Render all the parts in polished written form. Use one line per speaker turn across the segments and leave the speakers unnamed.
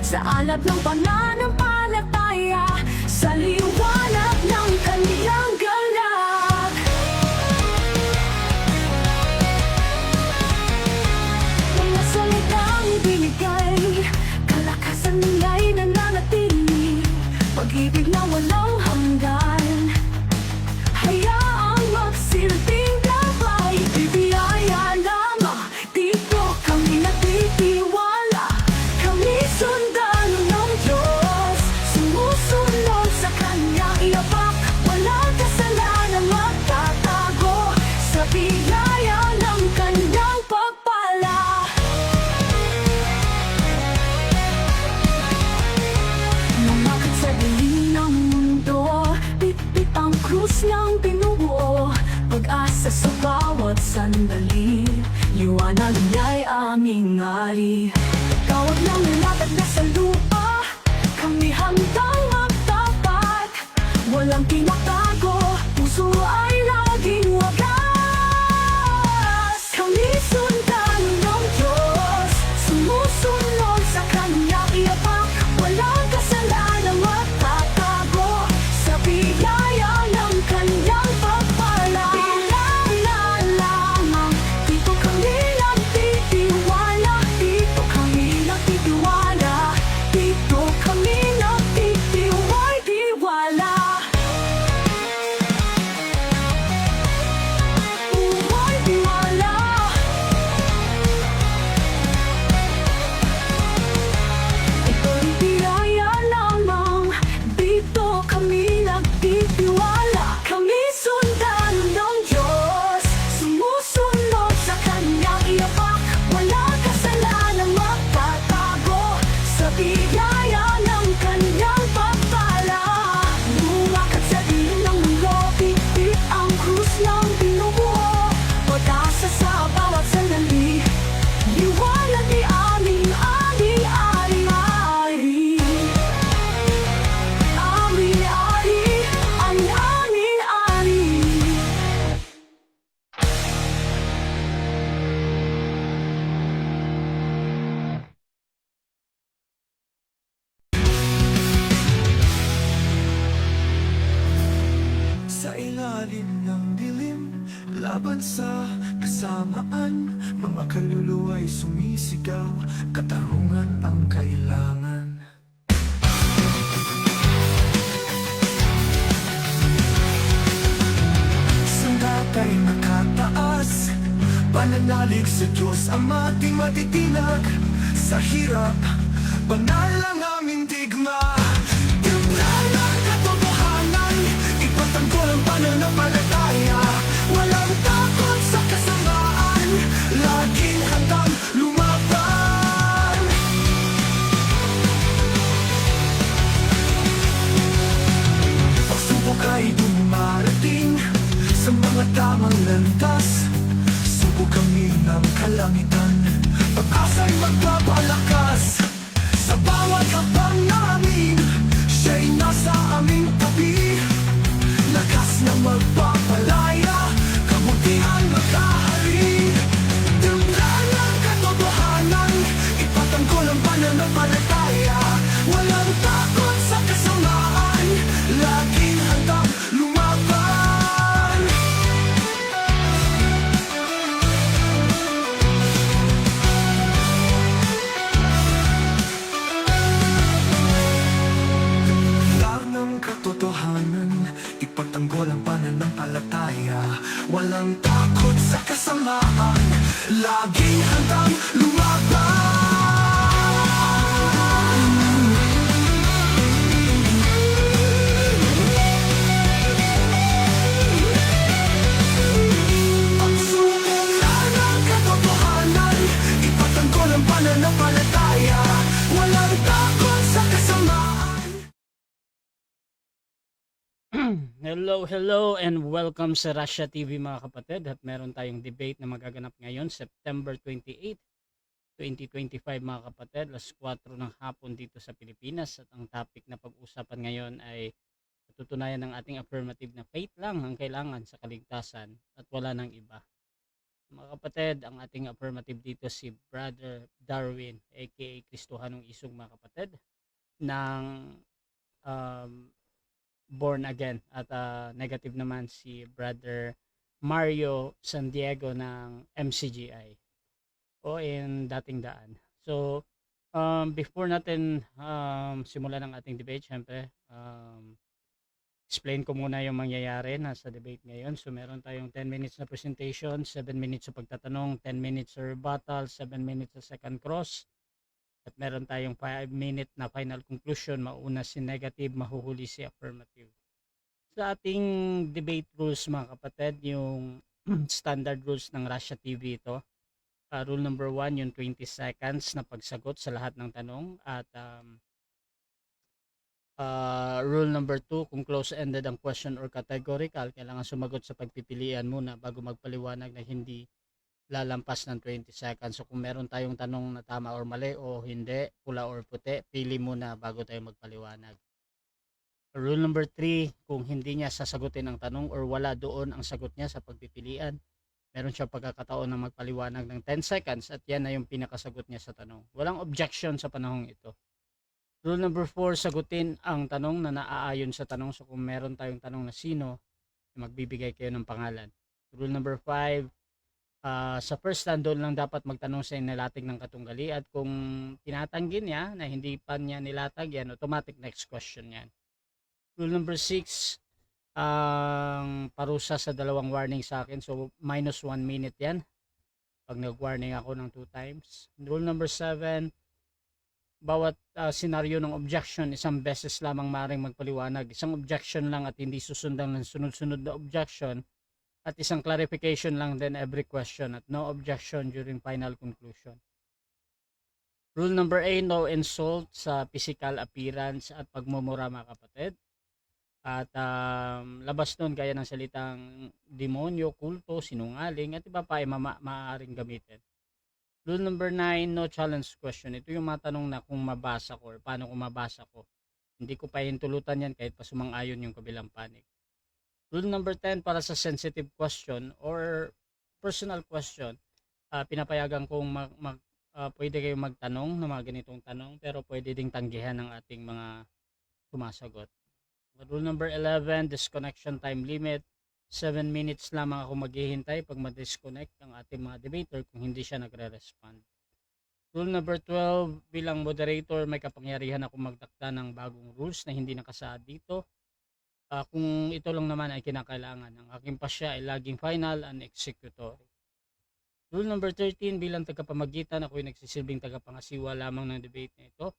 sa alab ng pananampalataya, sa liwanag ng kaniyang galak. Mga salitang binigay, kalakasan nila'y nananatili, pag-ibig na walang hanggan, hayaang magsilbing gabay. Bibiyaya lamang, dito kami nagtitiwala, kami sundalo ng Diyos, sumusunod sa Kanyang iabak, walang kasalanang magtatago, sa biyaya ng Kanyang pagpala. Lumakad sa dilim ng mundo, bitbit ang krus niyang binubuo, pag-asa sa bawat sandali, liwanag niya'y aming ari. Tawag ng nilatag na sa lupa, kami handang magtapat, walang tinatago, puso ay laging wagas. Kami sundalo ng Diyos, sumusunod sa Kanyang iabak, walang kasalanang magtatago, sa biyaya ng Kanyang pagpala. Biyaya lamang, dito kami nagtitiwala, dito kami nagtitiwala, dito kami nagtitiwala. Uway tiwala. Ito'y biyaya lamang, dito kami nagtitiwala, kami sundalo ng Diyos, sumusunod sa Kanyang iabak, walang kasalanang magtatago, sa biyaya ng Kanyang pagpala. Lumakad sa dilim ng mundo, bitbit ang krus ng binubuo, pag-asa sa bawat sandali, liwanag ni aming ari-ari. Ari-ari, ang ari-ari.
Sa ilalim ng dilim, laban sa kasamaan, mga kaluluwa'y sumisigaw, katarungan ang kailangan. Sa datay nakataas, pananalig sa Diyos ang ating matitinag. Sa hirap, banal ang aming digma, timplan ang katotohanan, ipagtanggol ang pananampalataya, walang takot sa kasamaan, laging handang lumaban. Pagsubok ay dumarating sa mga tamang landas, subok kami ng kalangitan, pag-asa'y magpapalakas. Sa bawat habang namin, siya'y nasa aming tabi, lakas na magpapalaya, kabutihan magkahari. Timplan ang katotohanan, ipagtanggol ang pananampalataya, walang takot sa kasamaan, laging handang lumaban. Lang ng katotohanan, ipagtanggol ang pananampalataya, walang takot sa kasamaan, laging handang lumaban. Pagsubok ng katotohanan, ipagtanggol ang pananampalataya, walang takot sa kasamaan.
Hello and welcome sa Russia TV mga kapatid, at meron tayong debate na magaganap ngayon September 28, 2025 mga kapatid, alas 4 ng hapon dito sa Pilipinas, at ang topic na pag-usapan ngayon ay patutunayan ng ating affirmative na faith lang ang kailangan sa kaligtasan at wala nang iba. Mga kapatid, ang ating affirmative dito si Brother Darwin aka Kristohanong Isog mga kapatid ng um, born again at negative naman si Brother Mario San Diego ng MCGI o in dating daan. So before natin simulan ang ating debate, syempre explain ko muna yung mangyayari nasa debate ngayon. So meron tayong 10 minutes na presentation, 7 minutes sa pagtatanong, 10 minutes sa rebuttal, 7 minutes sa second cross, at meron tayong 5-minute na final conclusion. Mauna si negative, mahuhuli si affirmative. Sa ating debate rules mga kapatid, yung standard rules ng Russia TV ito. Rule number 1, yung 20 seconds na pagsagot sa lahat ng tanong. At rule number 2, kung close-ended ang question or categorical, kailangan sumagot sa pagpipilian muna bago magpaliwanag na hindi lalampas ng 20 seconds. So kung meron tayong tanong na tama or mali o hindi, pula or puti, pili muna bago tayo magpaliwanag. Rule number 3, kung hindi niya sasagutin ang tanong or wala doon ang sagot niya sa pagpipilian, meron siya pagkakataon na magpaliwanag ng 10 seconds at yan na yung pinakasagot niya sa tanong. Walang objection sa panahong ito. Rule number 4, sagutin ang tanong na naaayon sa tanong. So kung meron tayong tanong na sino, magbibigay kayo ng pangalan. Rule number 5, sa first stand doon lang dapat magtanong sa nilatag ng katunggali, at kung tinatanggi niya na hindi pa niya nilatag yan, automatic next question yan. Rule number 6, ang parusa sa dalawang warning sa akin, so minus 1 minute yan pag nag-warning ako ng 2 times. Rule number 7, bawat senaryo ng objection, isang beses lamang maaaring magpaliwanag. Isang objection lang at hindi susundan ng sunod-sunod na objection, at isang clarification lang din every question, at no objection during final conclusion. Rule number 8, no insult sa physical appearance at pagmumura mga kapatid. At labas nun gaya ng salitang demonyo, kulto, sinungaling at iba pa ay maaaring gamitin. Rule number 9, no challenge question. Ito yung mga tanong na kung mabasa ko or paano kung mabasa ko. Hindi ko pa hintulutan yan kahit pa sumang-ayon yung kabilang panig. Rule number 10, para sa sensitive question or personal question, pinapayagan kong pwede kayong magtanong ng mga ganitong tanong, pero pwede ding tanggihan ng ating mga sumasagot. Rule number 11, disconnection time limit. 7 minutes lamang ako maghihintay pag ma-disconnect ang ating mga debater kung hindi siya nagre-respond. Rule number 12, bilang moderator may kapangyarihan ako magtakda ng bagong rules na hindi nakasaad dito. Kung ito lang naman ay kinakailangan. Ang aking pasya ay laging final and executory. Rule number 13, bilang tagapamagitan ako ay nagsisilbing tagapangasiwa lamang ng debate na ito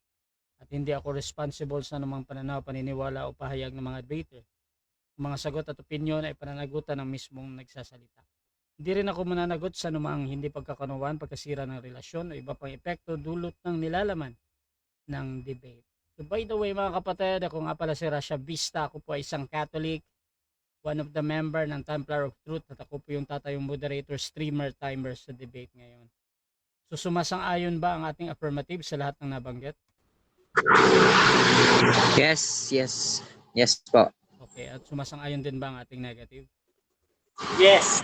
at hindi ako responsible sa anumang pananaw, paniniwala o pahayag ng mga debater. Mga sagot at opinyon ay pananagutan ng mismong nagsasalita. Hindi rin ako mananagot sa anumang hindi pagkakanuwan, pagkasira ng relasyon o iba pang epekto dulot ng nilalaman ng debate. So by the way mga kapatid, ako nga pala si Rasha Vista. Ako po ay isang Catholic, one of the member ng Templar of Truth, at ako po yung tatayong moderator, streamer, timer sa debate ngayon. So sumasang-ayon ba ang ating affirmative sa lahat ng nabanggit?
Yes po.
Okay, at sumasang-ayon din ba ang ating negative?
Yes.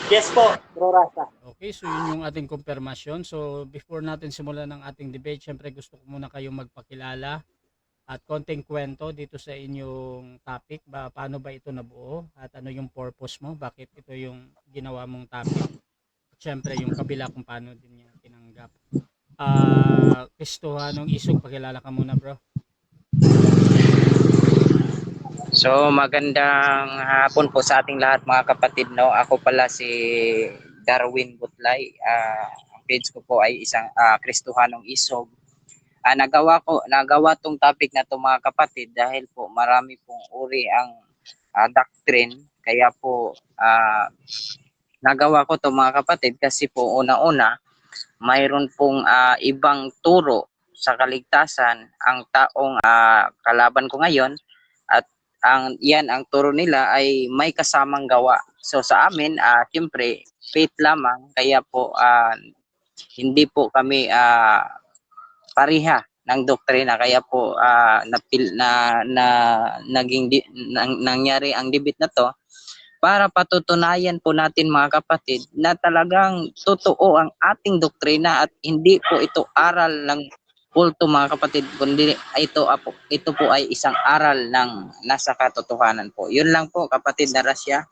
Yes po, Bro Rasta.
Okay, so yun yung ating konfirmasyon. So before natin simulan ng ating debate, syempre gusto ko muna kayong magpakilala at konting kwento dito sa inyong topic. Paano ba ito nabuo at ano yung purpose mo? Bakit ito yung ginawa mong topic? At syempre yung kabila kung paano din niya tinanggap. Kristohanong Isog, pakilala ka muna bro.
So magandang hapon po sa ating lahat mga kapatid, no. Ako pala si Darwin Butlay. Ang page ko po ay isang Kristohanong Isog. Nagawa tong topic na to mga kapatid dahil po marami pong uri ang doctrine, kaya po nagawa ko to mga kapatid kasi po una-una mayroon pong ibang turo sa kaligtasan ang taong kalaban ko ngayon, at ang turo nila ay may kasamang gawa. So sa amin siyempre faith lamang, kaya po hindi po kami pariha ng doktrina, kaya po nangyari ang debate na to para patutunayan po natin mga kapatid na talagang totoo ang ating doktrina at hindi po ito aral ng kulto mga kapatid, kundi ito po ay isang aral ng nasa katotohanan po. Yun lang po kapatid na Rasya.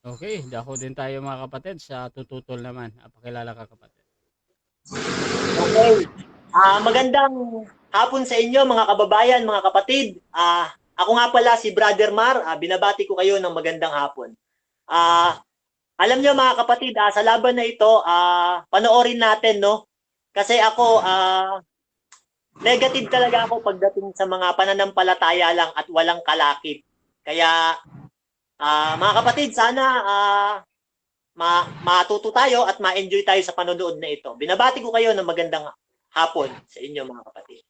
Okay, dako din tayo mga kapatid sa tututol naman. Pakilala ka kapatid.
Okay. Magandang hapon sa inyo mga kababayan, mga kapatid. Ako nga pala si Brother Mar. Binabati ko kayo ng magandang hapon. Alam niyo mga kapatid, sa laban na ito, panoorin natin, no? Kasi ako, negative talaga ako pagdating sa mga pananampalataya lang at walang kalakip. Kaya, mga kapatid, sana matuto tayo at ma-enjoy tayo sa panonood na ito. Binabati ko kayo ng magandang hapon sa inyo mga kapatid.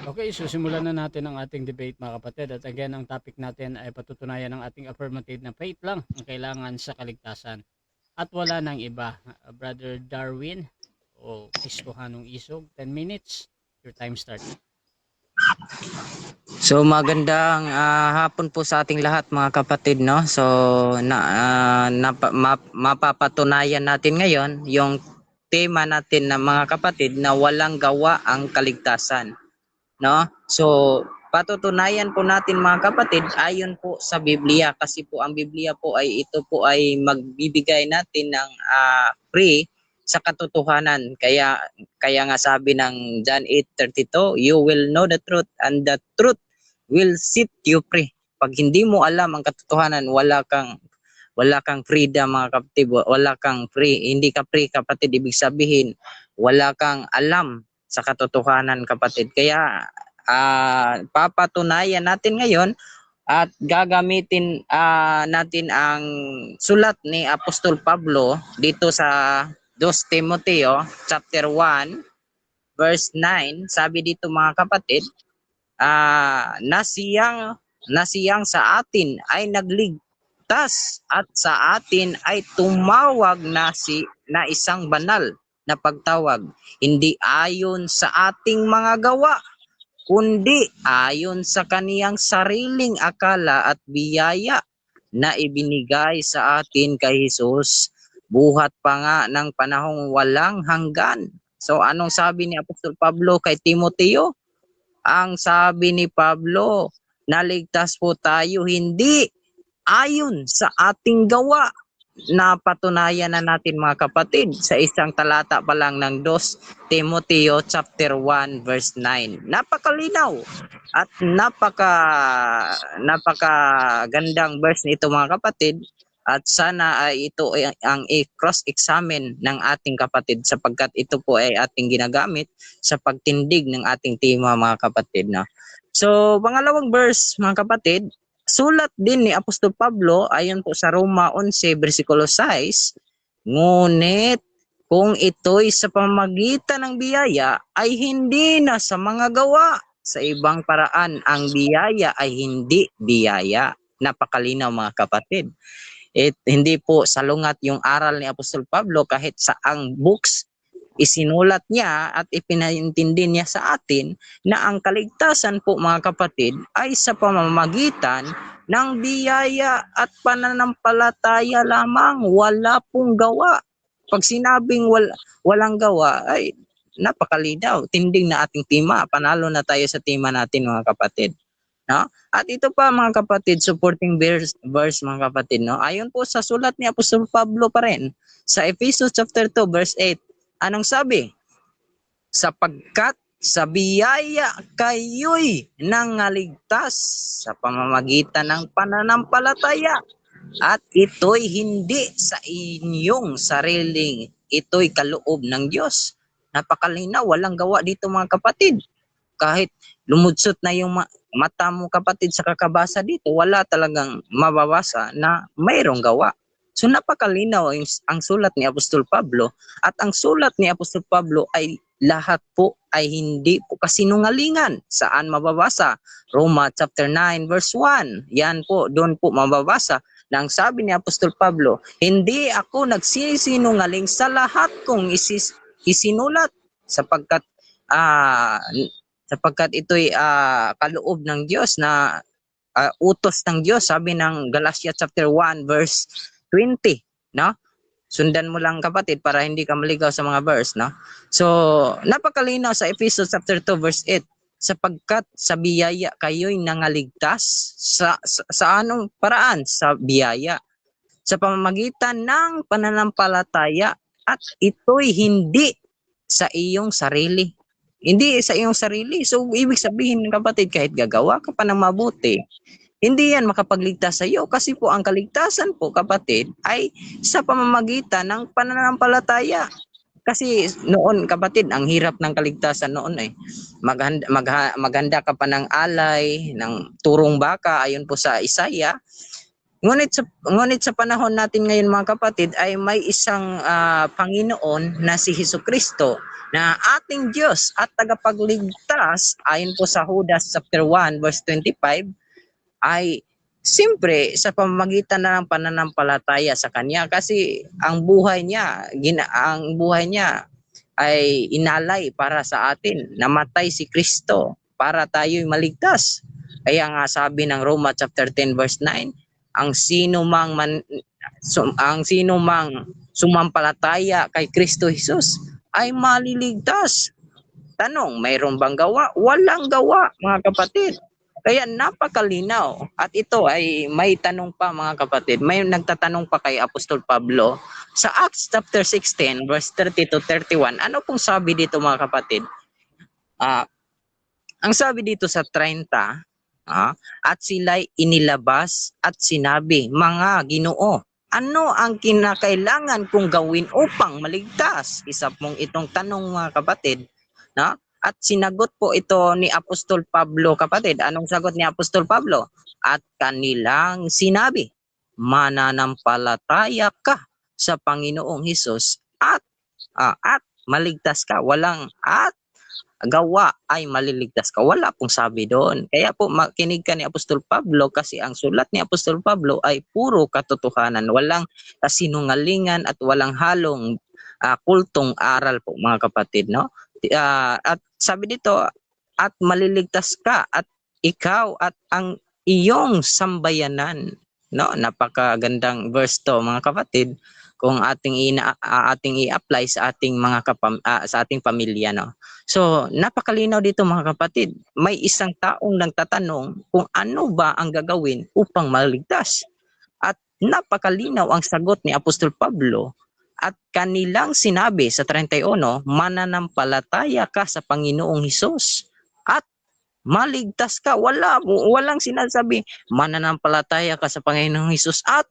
Okay, so simulan na natin ang ating debate mga kapatid. At again, ang topic natin ay patutunayan ng ating affirmative na faith lang ang kailangan sa kaligtasan. At wala nang iba. Brother Darwin o Kristohanong Isog, 10 minutes. Your time starts.
So magandang hapon po sa ating lahat mga kapatid, no? So mapapatunayan natin ngayon yung tema natin na mga kapatid na walang gawa ang kaligtasan, no? So patutunayan po natin mga kapatid ayon po sa Biblia, kasi po ang Biblia po ay ito po ay magbibigay natin ng free sa katotohanan. Kaya nga sabi ng John 8:32, you will know the truth and the truth will set you free. Pag hindi mo alam ang katotohanan, wala kang freedom mga kapatid, wala kang free, hindi ka free kapatid, ibig sabihin wala kang alam sa katotohanan kapatid. Kaya papatunayan natin ngayon at gagamitin natin ang sulat ni Apostol Pablo dito sa 2 Timoteo chapter 1 verse 9. Sabi dito mga kapatid, nasiyang sa atin ay nagligtas at sa atin ay tumawag na isang banal na pagtawag, hindi ayon sa ating mga gawa, kundi ayon sa kaniyang sariling akala at biyaya na ibinigay sa atin kay Jesus buhat pa nga ng panahong walang hanggan. So anong sabi ni Apostol Pablo kay Timoteo? Ang sabi ni Pablo, naligtas po tayo hindi ayon sa ating gawa. Napatunayan na natin mga kapatid sa isang talata pa lang ng 2 Timoteo chapter 1 verse 9. Napakalinaw at napakagandang verse nito mga kapatid, at sana ay ito ang i-cross-examine ng ating kapatid sapagkat ito po ay ating ginagamit sa pagtindig ng ating tema mga kapatid. No? So pangalawang verse mga kapatid, sulat din ni Apostol Pablo ayon po sa Roma 11 bersikulo 6, ngunit kung ito'y sa pamamagitan ng biyaya ay hindi na sa mga gawa. Sa ibang paraan, ang biyaya ay hindi biyaya. Napakalinaw mga kapatid. Hindi po salungat yung aral ni Apostol Pablo kahit saang books isinulat niya at ipinaintindi niya sa atin na ang kaligtasan po mga kapatid ay sa pamamagitan ng biyaya at pananampalataya lamang, wala pong gawa. Pag sinabing walang gawa ay napakalinaw, tinding na ating tema, panalo na tayo sa tema natin mga kapatid. No? At ito pa mga kapatid, supporting verse mga kapatid, no? Ayon po sa sulat ni Apostol Pablo pa rin sa Ephesians chapter 2 verse 8. Anong sabi? Sapagkat sa biyaya kayo'y nangaligtas sa pamamagitan ng pananampalataya, at ito'y hindi sa inyong sariling, ito'y kaloob ng Diyos. Napakalinaw, walang gawa dito mga kapatid. Kahit lumudsot na yung mata mo kapatid sa kakabasa dito, wala talagang mababasa na mayroong gawa. So napakalinaw ang sulat ni Apostol Pablo, at ang sulat ni Apostol Pablo ay lahat po ay hindi po kasinungalingan. Saan mababasa? Roma chapter 9 verse 1. Yan po, doon po mababasa na ang sabi ni Apostol Pablo, hindi ako nagsisinungaling sa lahat kong isinulat sapagkat ito'y kaloob ng Diyos na utos ng Diyos, sabi ng Galatians chapter 1 verse 20, no? Sundan mo lang kapatid para hindi ka maligaw sa mga verse, no? So, napakalinaw sa Ephesians chapter 2 verse 8, sapagkat sa biyaya kayo'y nangaligtas sa anong paraan? Sa biyaya, sa pamamagitan ng pananampalataya, at ito'y hindi sa iyong sarili. Hindi sa iyong sarili. So, ibig sabihin kapatid, kahit gagawa ka pa ng mabuti, hindi yan makapagligtas sa iyo kasi po ang kaligtasan po kapatid ay sa pamamagitan ng pananampalataya. Kasi noon kapatid, ang hirap ng kaligtasan noon eh. Maghanda ka pa ng alay, ng turong baka ayon po sa Isaiah. Ngunit sa panahon natin ngayon mga kapatid ay may isang Panginoon na si Hesukristo na ating Diyos at tagapagligtas ayon po sa Judas chapter 1 verse 25 ay siyempre sa pamamagitan na ng pananampalataya sa Kanya kasi ang buhay niya ay inalay para sa atin. Namatay si Kristo para tayo'y maligtas. Kaya nga sabi ng Roma chapter 10 verse 9, ang sino mang sumampalataya kay Kristo Jesus ay maliligtas. Tanong, mayroon bang gawa? Walang gawa, mga kapatid. Kaya napakalinaw. At ito ay may tanong pa, mga kapatid. May nagtatanong pa kay Apostol Pablo. Sa Acts chapter 16, verse 30 to 31, ano pong sabi dito, mga kapatid? Ang sabi dito sa 30, at sila'y inilabas at sinabi, mga Ginoo, ano ang kinakailangan kong gawin upang maligtas? Isa pong itong tanong mga kapatid. No? At sinagot po ito ni Apostol Pablo kapatid. Anong sagot ni Apostol Pablo? At kanilang sinabi, mananampalataya ka sa Panginoong Hesus at maligtas ka. Walang at gawa ay maliligtas ka. Wala pong sabi doon. Kaya po makinig ka ni Apostol Pablo kasi ang sulat ni Apostol Pablo ay puro katotohanan. Walang kasinungalingan at walang halong kultong aral po mga kapatid. No? At sabi dito, at maliligtas ka at ikaw at ang iyong sambayanan. No? Napakagandang verse to mga kapatid kung ating i-apply sa ating sa ating pamilya, no. So, napakalinaw dito mga kapatid. May isang taong nagtatanong kung ano ba ang gagawin upang maligtas. At napakalinaw ang sagot ni Apostol Pablo at kanilang sinabi sa 31, mananampalataya ka sa Panginoong Hesus at maligtas ka. Walang sinasabi mananampalataya ka sa Panginoong Hesus at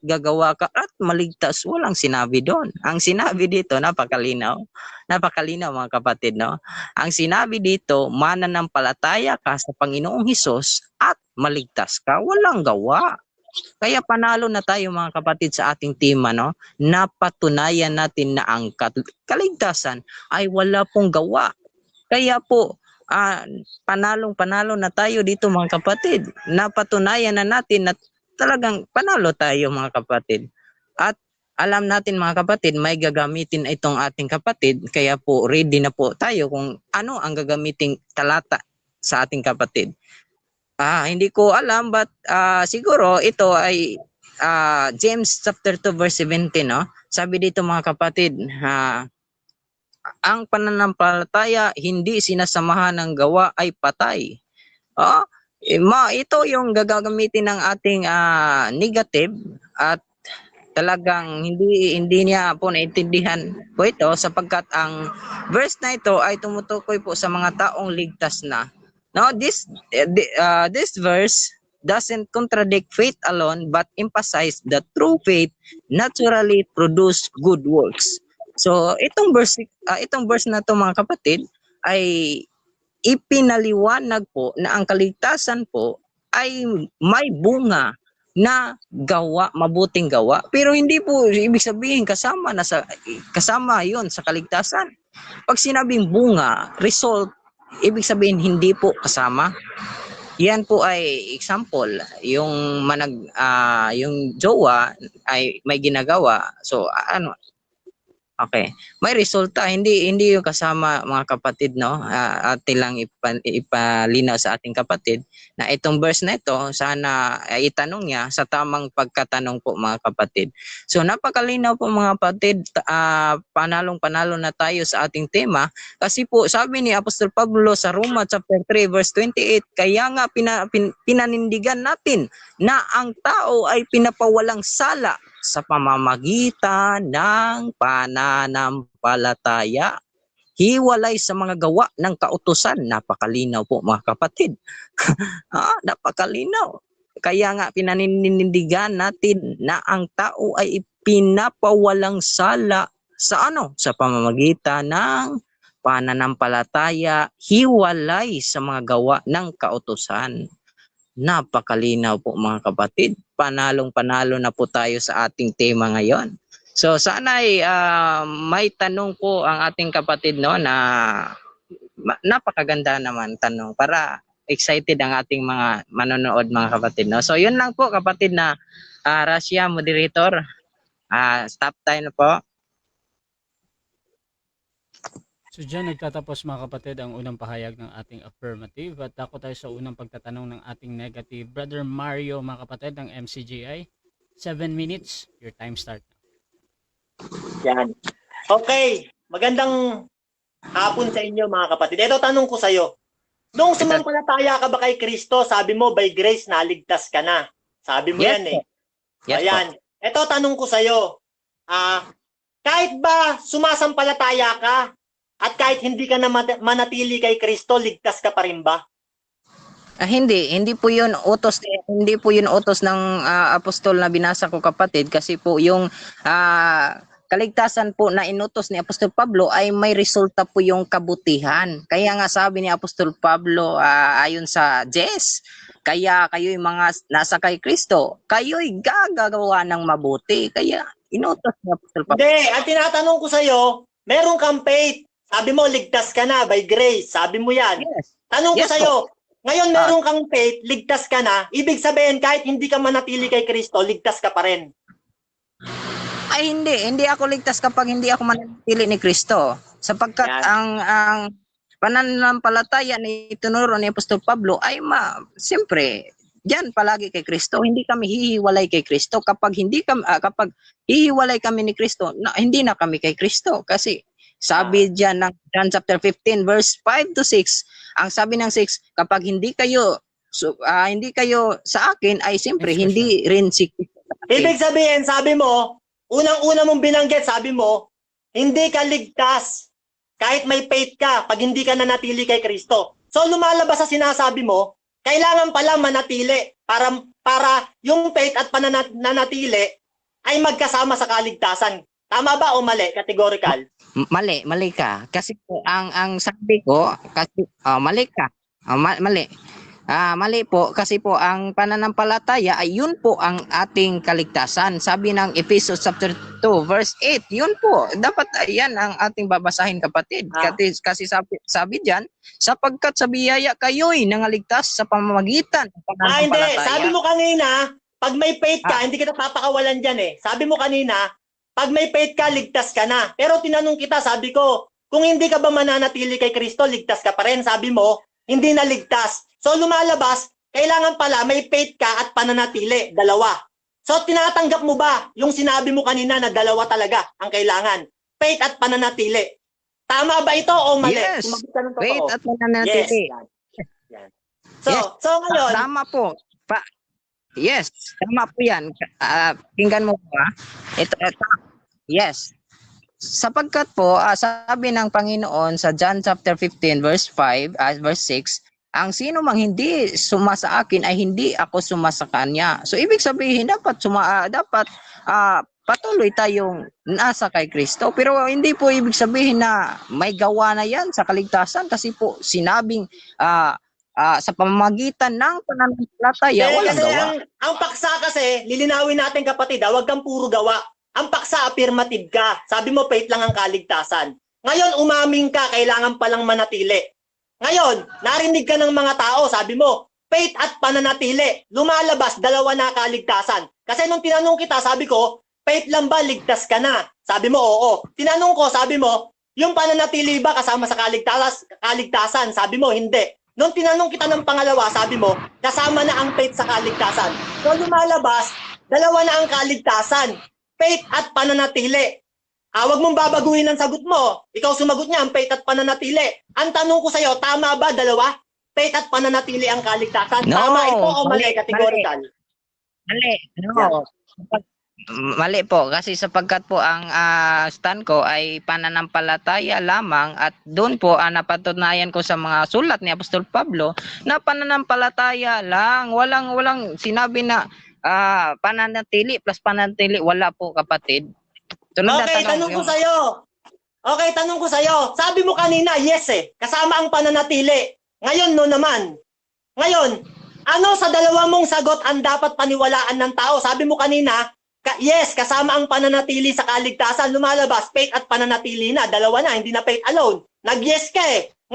gagawa ka at maligtas. Walang sinabi doon. Ang sinabi dito napakalinaw mga kapatid, no. Ang sinabi dito, mananampalataya ka sa Panginoong Hesus at maligtas ka. Walang gawa. Kaya panalo na tayo mga kapatid sa ating tema, no. Napatunayan natin na ang kaligtasan ay wala pong gawa. Kaya po panalo na tayo dito mga kapatid. Napatunayan na natin na talagang panalo tayo mga kapatid. At alam natin mga kapatid, may gagamitin itong ating kapatid. Kaya po ready na po tayo kung ano ang gagamiting talata sa ating kapatid. Hindi ko alam but siguro ito ay James chapter 2 verse 17, no? Sabi dito mga kapatid, ang pananampalataya hindi sinasamahan ng gawa ay patay. Ito yung gagamitin ng ating negative at talagang hindi niya po naintindihan po ito sapagkat ang verse na ito ay tumutukoy po sa mga taong ligtas na. Now this verse doesn't contradict faith alone but emphasize that true faith naturally produce good works. So itong verse na to mga kapatid ay ipinaliwanag po na ang kaligtasan po ay may bunga na gawa, mabuting gawa, pero hindi po ibig sabihin kasama 'yon sa kaligtasan. Pag sinabing bunga, result, ibig sabihin hindi po kasama. Yan po ay example, yung yung jowa ay may ginagawa. So Okay. May resulta, hindi yung kasama mga kapatid, no? Atin lang ipalinaw sa ating kapatid na itong verse na ito sana itanong niya sa tamang pagkatanong po mga kapatid. So napakalinaw po mga kapatid, panalong-panalo na tayo sa ating tema kasi po sabi ni Apostol Pablo sa Roma chapter 3 verse 28, kaya nga pinanindigan natin na ang tao ay pinapawalang sala sa pamamagitan ng pananampalataya, hiwalay sa mga gawa ng kautusan. Napakalinaw po mga kapatid. Napakalinaw. Kaya nga pinaninindigan natin na ang tao ay pinapawalang sala sa sa pamamagitan ng pananampalataya, hiwalay sa mga gawa ng kautusan. Napakalinaw po mga kapatid. Panalong-panalo na po tayo sa ating tema ngayon. So sana ay may tanong po ang ating kapatid, no, na napakaganda naman tanong para excited ang ating mga manonood mga kapatid, no. So yun lang po kapatid na Rasya moderator. Stop time na po.
So dyan nagtatapos mga kapatid ang unang pahayag ng ating affirmative at ako tayo sa unang pagtatanong ng ating negative. Brother Mario mga kapatid ng MCGI, 7 minutes, your time start.
Yan. Okay, magandang hapon sa inyo mga kapatid. Ito tanong ko sa iyo. Nung sumampalataya ka ba kay Kristo, sabi mo by grace naligtas ka na. Sabi mo
Yes,
yan eh.
Yes,
Ayan. Ito tanong ko sa iyo. Kahit ba sumasampalataya ka at kahit hindi ka na manatili kay Kristo, ligtas ka pa rin ba?
Hindi po 'yun utos, hindi po 'yun utos ng apostol na binasa ko kapatid, kasi po yung kaligtasan po na inutos ni Apostol Pablo ay may resulta po yung kabutihan. Kaya nga sabi ni Apostol Pablo ayon sa Jess, kaya kayo'y mga nasa kay Kristo, kayo'y gagawa ng mabuti. Kaya inutos ni Apostol Pablo.
Hindi, ang tinatanong ko sa iyo, meron kang faith. Sabi mo ligtas ka na by grace. Sabi mo yan.
Yes.
Tanong ko
Yes
sa iyo, ngayon meron kang faith, ligtas ka na, ibig sabihin kahit hindi ka manatili kay Kristo, ligtas ka pa rin.
Ay hindi ako ligtas kapag hindi ako manatili ni Kristo. Sapagkat
Yan.
ang pananampalataya ni tinuro ni Apostol Pablo ay siyempre diyan palagi kay Kristo. Hindi kami hihiwalay kay Kristo kapag kapag hihiwalay kami ni Kristo, hindi na kami kay Kristo kasi sabi diyan ng John chapter 15 verse 5 to 6, ang sabi ng 6, kapag hindi kayo sa akin ay siyempre hindi rin si Kristo.
Ibig sabihin, sabi mo, unang-una mong binanggit, sabi mo, hindi ka ligtas kahit may faith ka pag hindi ka nanatili kay Kristo. So lumalabas sa sinasabi mo, kailangan pala manatili para yung faith at pananatili ay magkasama sa kaligtasan. Tama ba o mali? Categorical.
Mali ka. Kasi ang sabi ko, kasi mali ka. Mali. Mali po kasi po ang pananampalataya ay yun po ang ating kaligtasan. Sabi ng Ephesians chapter 2 verse 8, yun po. Dapat yan ang ating babasahin kapatid. Kasi sabi diyan, sapagkat sa biyaya kayo'y nangaligtas sa pamamagitan ng pananampalataya.
Hindi. Sabi mo kanina, pag may faith ka, hindi kita papakawalan dyan eh. Sabi mo kanina, pag may faith ka, ligtas ka na. Pero tinanong kita, sabi ko, kung hindi ka ba mananatili kay Kristo, ligtas ka pa rin. Sabi mo, hindi na ligtas. So lumalabas, kailangan pala may faith ka at pananatili, dalawa. So tinatanggap mo ba yung sinabi mo kanina na dalawa talaga ang kailangan? Faith at pananatili. Tama ba ito o mali?
Yes, faith at pananatili.
Yes. Yan. So ngayon,
tama po. Yes, tama po yan. Tingnan mo po Ito. Yes. Sapagkat po, sabi ng Panginoon sa John chapter 15 verse 5, verse 6, ang sino mang hindi sumasa akin ay hindi ako sumasa kanya. So ibig sabihin dapat patuloy tayong nasa kay Kristo. Pero hindi po ibig sabihin na may gawa na yan sa kaligtasan kasi po sinabing sa pamamagitan ng pananampalataya walang gawa.
Ang paksa kasi, lilinawin natin kapatid, huwag kang puro gawa. Ang paksa, affirmative ka. Sabi mo, faith lang ang kaligtasan. Ngayon, umaming ka, kailangan palang manatili. Ngayon, narinig ka ng mga tao, sabi mo, faith at pananatili. Lumalabas, dalawa na kaligtasan. Kasi nung tinanong kita, sabi ko, faith lang ba ligtas ka na? Sabi mo, oo. Tinanong ko, sabi mo, yung pananatili ba kasama sa kaligtasan? Sabi mo, hindi. Nung tinanong kita ng pangalawa, sabi mo, kasama na ang faith sa kaligtasan. So lumalabas, dalawa na ang kaligtasan. Faith at pananatili. Huwag mong babaguhin ang sagot mo. Ikaw sumagot niya, ang faith at pananatili. Ang tanong ko sa'yo, tama ba dalawa? Faith at pananatili ang kaligtasan.
No,
Tama ito o mali,
mali,
categorical?
Mali. No. Mali po kasi sapagkat po ang stand ko ay pananampalataya lamang at doon po napatunayan ko sa mga sulat ni Apostol Pablo na pananampalataya lang, walang sinabi na pananatili plus pananatili, wala po kapatid. Sunod na
Okay, tanong ko sa'yo. Okay, tanong ko sa'yo. Sabi mo kanina, yes kasama ang pananatili. Ngayon, no naman. Ngayon, ano sa dalawa mong sagot ang dapat paniwalaan ng tao? Sabi mo kanina, yes, kasama ang pananatili sa kaligtasan. Lumalabas, faith at pananatili na. Dalawa na, hindi na faith alone. Nag-yes ka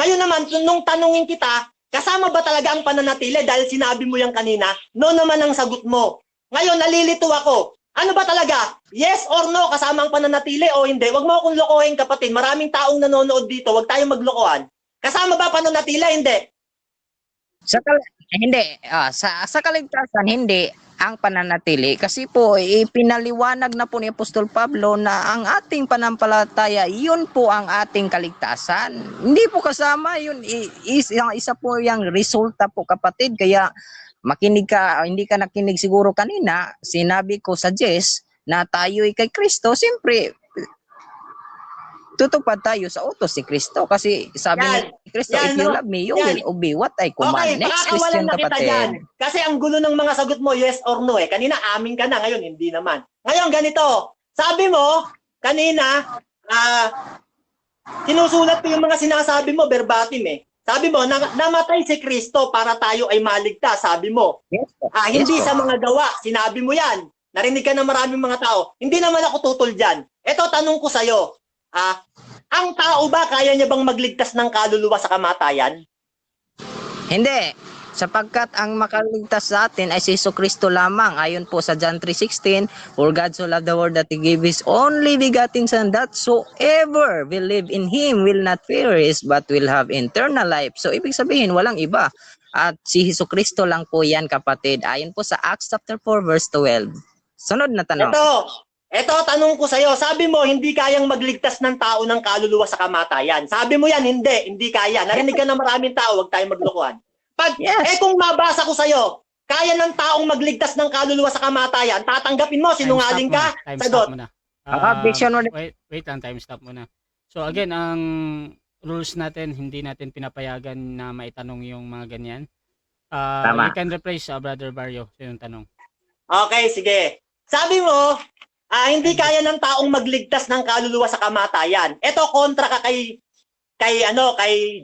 Ngayon naman, nung tanungin kita, kasama ba talaga ang pananatili dahil sinabi mo yan kanina? No naman ang sagot mo. Ngayon, nalilito ako. Ano ba talaga? Yes or no, kasama ang pananatili o hindi? Huwag mo akong lokohin, kapatid. Maraming taong nanonood dito. Huwag tayong maglokohan. Kasama ba pananatili? Hindi.
Hindi. Sa kaligtasan, hindi ang pananatili. Kasi po, ipinaliwanag na po ni Apostol Pablo na ang ating panampalataya, yun po ang ating kaligtasan. Hindi po kasama, yun isa po yung resulta po kapatid. Kaya makinig ka, hindi ka nakinig siguro kanina, sinabi ko sa Jess na tayo'y kay Kristo, siyempre, tutupad tayo sa utos ni Kristo kasi sabi ni Kristo, if you love me, you will obey what I command.
Okay,
Next
pakakawalan
question,
na kita
kapatid.
dyan. Kasi ang gulo ng mga sagot mo, yes or no Kanina amin ka na, ngayon hindi naman. Ngayon ganito, sabi mo, kanina, sinusulat ko yung mga sinasabi mo, verbatim Sabi mo, namatay si Kristo para tayo ay maligtas, sabi mo.
Yes, po.
Hindi
Yes,
sa
po.
mga gawa, sinabi mo yan. Narinig ka ng maraming mga tao. Hindi naman ako tutol dyan. Ito, tanong ko sa'yo. Ang tao ba, kaya niya bang magligtas ng kaluluwa sa kamatayan?
Hindi. Sapagkat ang makaligtas sa atin ay si Jesucristo lamang. Ayon po sa John 3:16, for God so loved the world that He gave His only begotten Son, that whosoever will live in Him will not perish but will have eternal life. So ibig sabihin, walang iba. At si Jesucristo lang po yan, kapatid. Ayon po sa Acts chapter 4 verse 12. Sunod na tanong.
Ito, tanong ko sa'yo. Sabi mo, hindi kayang magligtas ng tao ng kaluluwa sa kamatayan. Sabi mo yan, hindi kaya. Narinig ka ng maraming tao, huwag tayong maglokohan. Kung mabasa ko sa'yo, kaya ng taong magligtas ng kaluluwa sa kamatayan, tatanggapin mo, sinungaling ka? Sagot.
Objection mo.
Wait lang, time stop muna. So again, ang rules natin, hindi natin pinapayagan na maitanong yung mga ganyan.
Tama.
You can rephrase, Brother Barrio, sa yung tanong.
Okay, sige. Sabi mo, hindi kaya ng taong magligtas ng kaluluwa sa kamatayan. Ito, kontra ka kay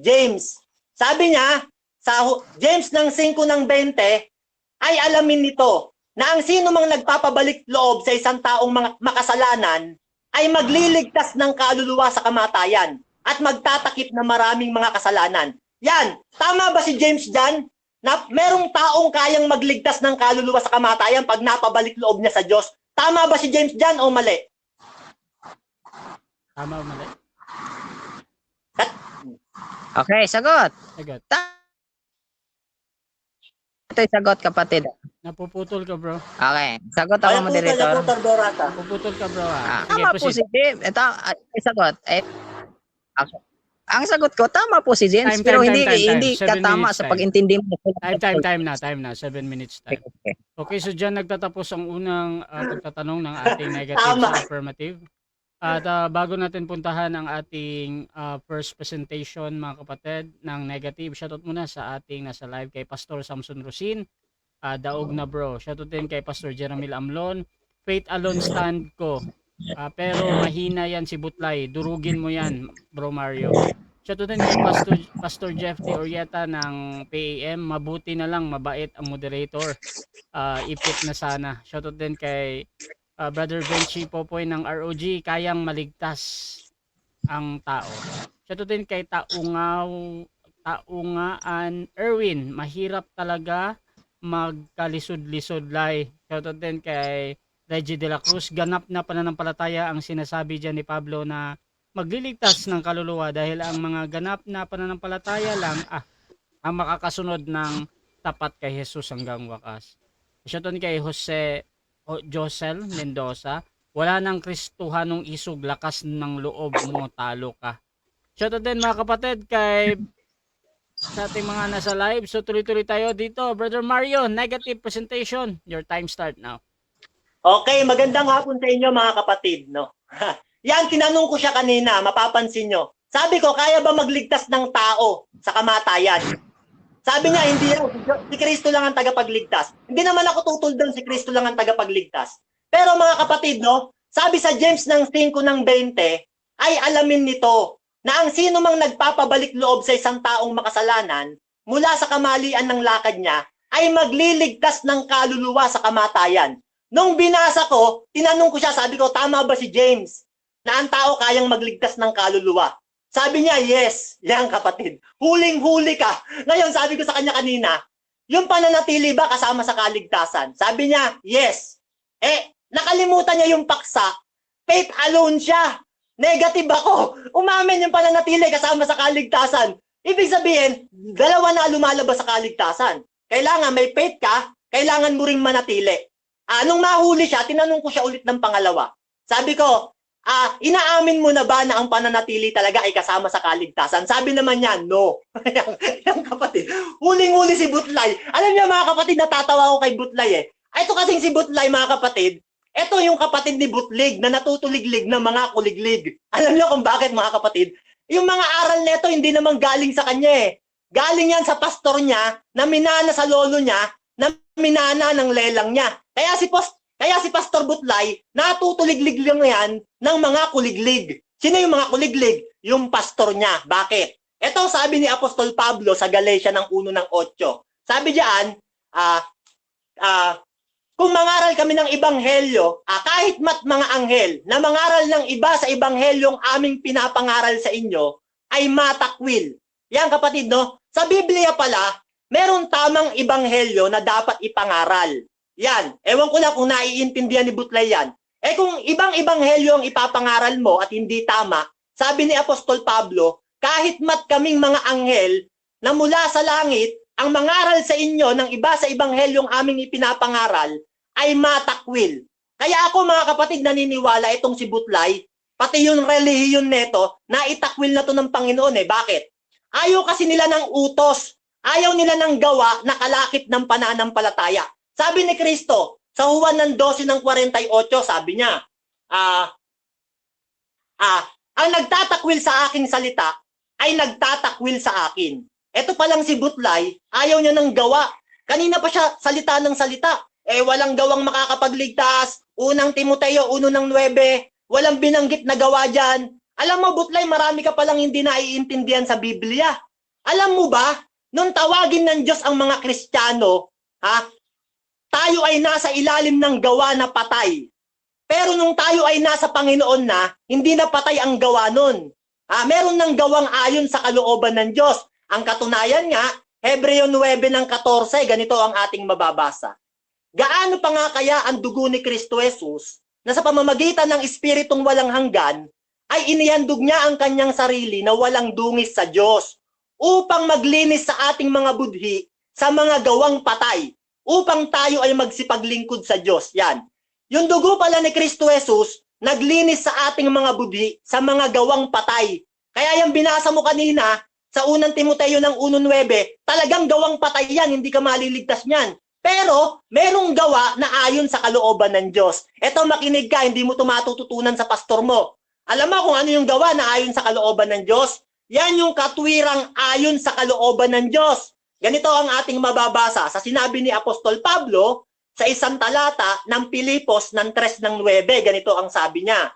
James. Sabi niya, sa James ng 5:20, ay alamin nito na ang sino mang nagpapabalik loob sa isang taong makasalanan ay magliligtas ng kaluluwa sa kamatayan at magtatakip na maraming mga kasalanan. Yan, tama ba si James dyan? Na merong taong kayang magligtas ng kaluluwa sa kamatayan pag napabalik loob niya sa Diyos. Tama ba si James dyan o mali?
Tama o mali?
Okay, sagot.
Sagot.
Ito yung sagot, kapatid.
Napuputol ka, bro.
Okay, sagot ako, moderator.
Napuputol ka, bro. Sige,
Tama po si James. Ito, sagot. Ang sagot ko, tama po si James, pero hindi ka tama sa pag-intindi mo.
Time na. 7 minutes time. Okay, so dyan nagtatapos ang unang pagtatanong ng ating negative sa affirmative. At bago natin puntahan ang ating first presentation, mga kapatid, ng negative, shoutout muna sa ating nasa live kay Pastor Samson Rosin, Daog na bro. Shoutout din kay Pastor Jeremy Amlon. Faith alone stand ko. Pero mahina yan si Butlay. Durugin mo yan, bro Mario. Shoutout din kay Pastor Jeff T. Orieta ng PAM. Mabuti na lang, mabait ang moderator. Ipit na sana. Shoutout din kay Brother Benchi Popoy ng ROG. Kayang maligtas ang tao. Shoutout din kay Taungaan Erwin. Mahirap talaga magkalisod-lisod lay. Shoutout din kay Reggie de la Cruz, ganap na pananampalataya ang sinasabi dyan ni Pablo na magliligtas ng kaluluwa dahil ang mga ganap na pananampalataya lang ang makakasunod ng tapat kay Jesus hanggang wakas. Shoutout kay Josel Mendoza, wala nang Kristuhanong isog, lakas ng loob mo, talo ka. Shoutout din mga kapatid kay sa ating mga nasa live. So tuloy-tuloy tayo dito. Brother Mario, negative presentation. Your time start now.
Okay, magandang hapon sa inyo mga kapatid, no? Yan, tinanong ko siya kanina, mapapansin nyo. Sabi ko, kaya ba magligtas ng tao sa kamatayan? Sabi niya, hindi raw, si Kristo lang ang tagapagligtas. Hindi naman ako tutol doon, si Kristo lang ang tagapagligtas. Pero mga kapatid, no, sabi sa James ng 5 ng 20, ay alamin nito na ang sino mang nagpapabalik loob sa isang taong makasalanan mula sa kamalian ng lakad niya ay magliligtas ng kaluluwa sa kamatayan. Nung binasa ko, tinanong ko siya, sabi ko, tama ba si James na ang tao kayang magligtas ng kaluluwa? Sabi niya, yes. Yan kapatid, huling-huli ka. Ngayon, sabi ko sa kanya kanina, yung pananatili ba kasama sa kaligtasan? Sabi niya, yes. Nakalimutan niya yung paksa, faith alone siya. Negative ako. Umamin yung pananatili kasama sa kaligtasan. Ibig sabihin, dalawa na lumalabas sa kaligtasan. Kailangan may faith ka, kailangan mo ring manatili. Nung mahuli siya, tinanong ko siya ulit ng pangalawa. Sabi ko, inaamin mo na ba na ang pananatili talaga ay kasama sa kaligtasan? Sabi naman niya, no. Yung kapatid, huling-huli si Butlay. Alam niyo mga kapatid, natatawa ako kay Butlay eh. Ito kasing si Butlay mga kapatid, ito yung kapatid ni Butlig na natutuliglig ng mga kuliglig. Alam niyo kung bakit mga kapatid? Yung mga aral nito hindi naman galing sa kanya eh. Galing yan sa pastor niya na minana sa lolo niya na minana ng lelang niya. Kaya si Pastor Butlay, natutuliglig lang yan ng mga kuliglig. Sino yung mga kuliglig? Yung pastor niya. Bakit? Ito sabi ni Apostol Pablo sa Galatia ng 1 ng 8. Sabi diyan, kung mangaral kami ng ebanghelyo, kahit mga anghel na mangaral ng iba sa ebanghelyong aming pinapangaral sa inyo, ay matakwil. Yan kapatid, no? Sa Biblia pala, meron tamang ebanghelyo na dapat ipangaral. Yan. Ewan ko lang kung naiintindihan ni Butlay yan. Kung ibang ebanghelyo ang ipapangaral mo at hindi tama, sabi ni Apostol Pablo, kahit kaming mga anghel na mula sa langit, ang mangaral sa inyo ng iba sa ebanghelyong aming ipinapangaral ay matakwil. Kaya ako mga kapatid naniniwala itong si Butlay, pati yung relihiyon neto, na itakwil na to ng Panginoon eh. Bakit? Ayaw kasi nila ng utos. Ayaw nila ng gawa na kalakip ng pananampalataya. Sabi ni Kristo, sa Juan ng 12 ng 48, sabi niya, ang nagtatakwil sa aking salita ay nagtatakwil sa akin. Ito pa lang si Butlay, ayaw niya ng gawa. Kanina pa siya salita ng salita. Walang gawang makakapagligtas. Unang Timoteo 1 ng 9, walang binanggit na gawa dyan. Alam mo Butlay, marami ka palang hindi naiintindihan sa Biblia. Alam mo ba, nung tawagin ng Diyos ang mga Kristiyano, tayo ay nasa ilalim ng gawa na patay. Pero nung tayo ay nasa Panginoon na, hindi na patay ang gawa nun. Meron ng gawang ayon sa kalooban ng Diyos. Ang katunayan nga, Hebreo 9 ng 14, ganito ang ating mababasa. Gaano pa nga kaya ang dugo ni Kristo Jesus na sa pamamagitan ng Espiritong walang hanggan ay inihandog niya ang kanyang sarili na walang dungis sa Diyos upang maglinis sa ating mga budhi sa mga gawang patay, upang tayo ay magsipaglingkod sa Diyos. Yan. Yung dugo pala ni Kristo Jesus, naglinis sa ating mga budhi sa mga gawang patay. Kaya yung binasa mo kanina sa unang Timoteo ng 1.9, talagang gawang patay yan, hindi ka maliligtas niyan. Pero, merong gawa na ayon sa kalooban ng Diyos. Eto, makinig ka, hindi mo ito matututunan sa pastor mo. Alam mo kung ano yung gawa na ayon sa kalooban ng Diyos? Yan yung katwirang ayon sa kalooban ng Diyos. Ganito ang ating mababasa sa sinabi ni Apostol Pablo sa isang talata ng Pilipos ng 3 ng 9. Ganito ang sabi niya.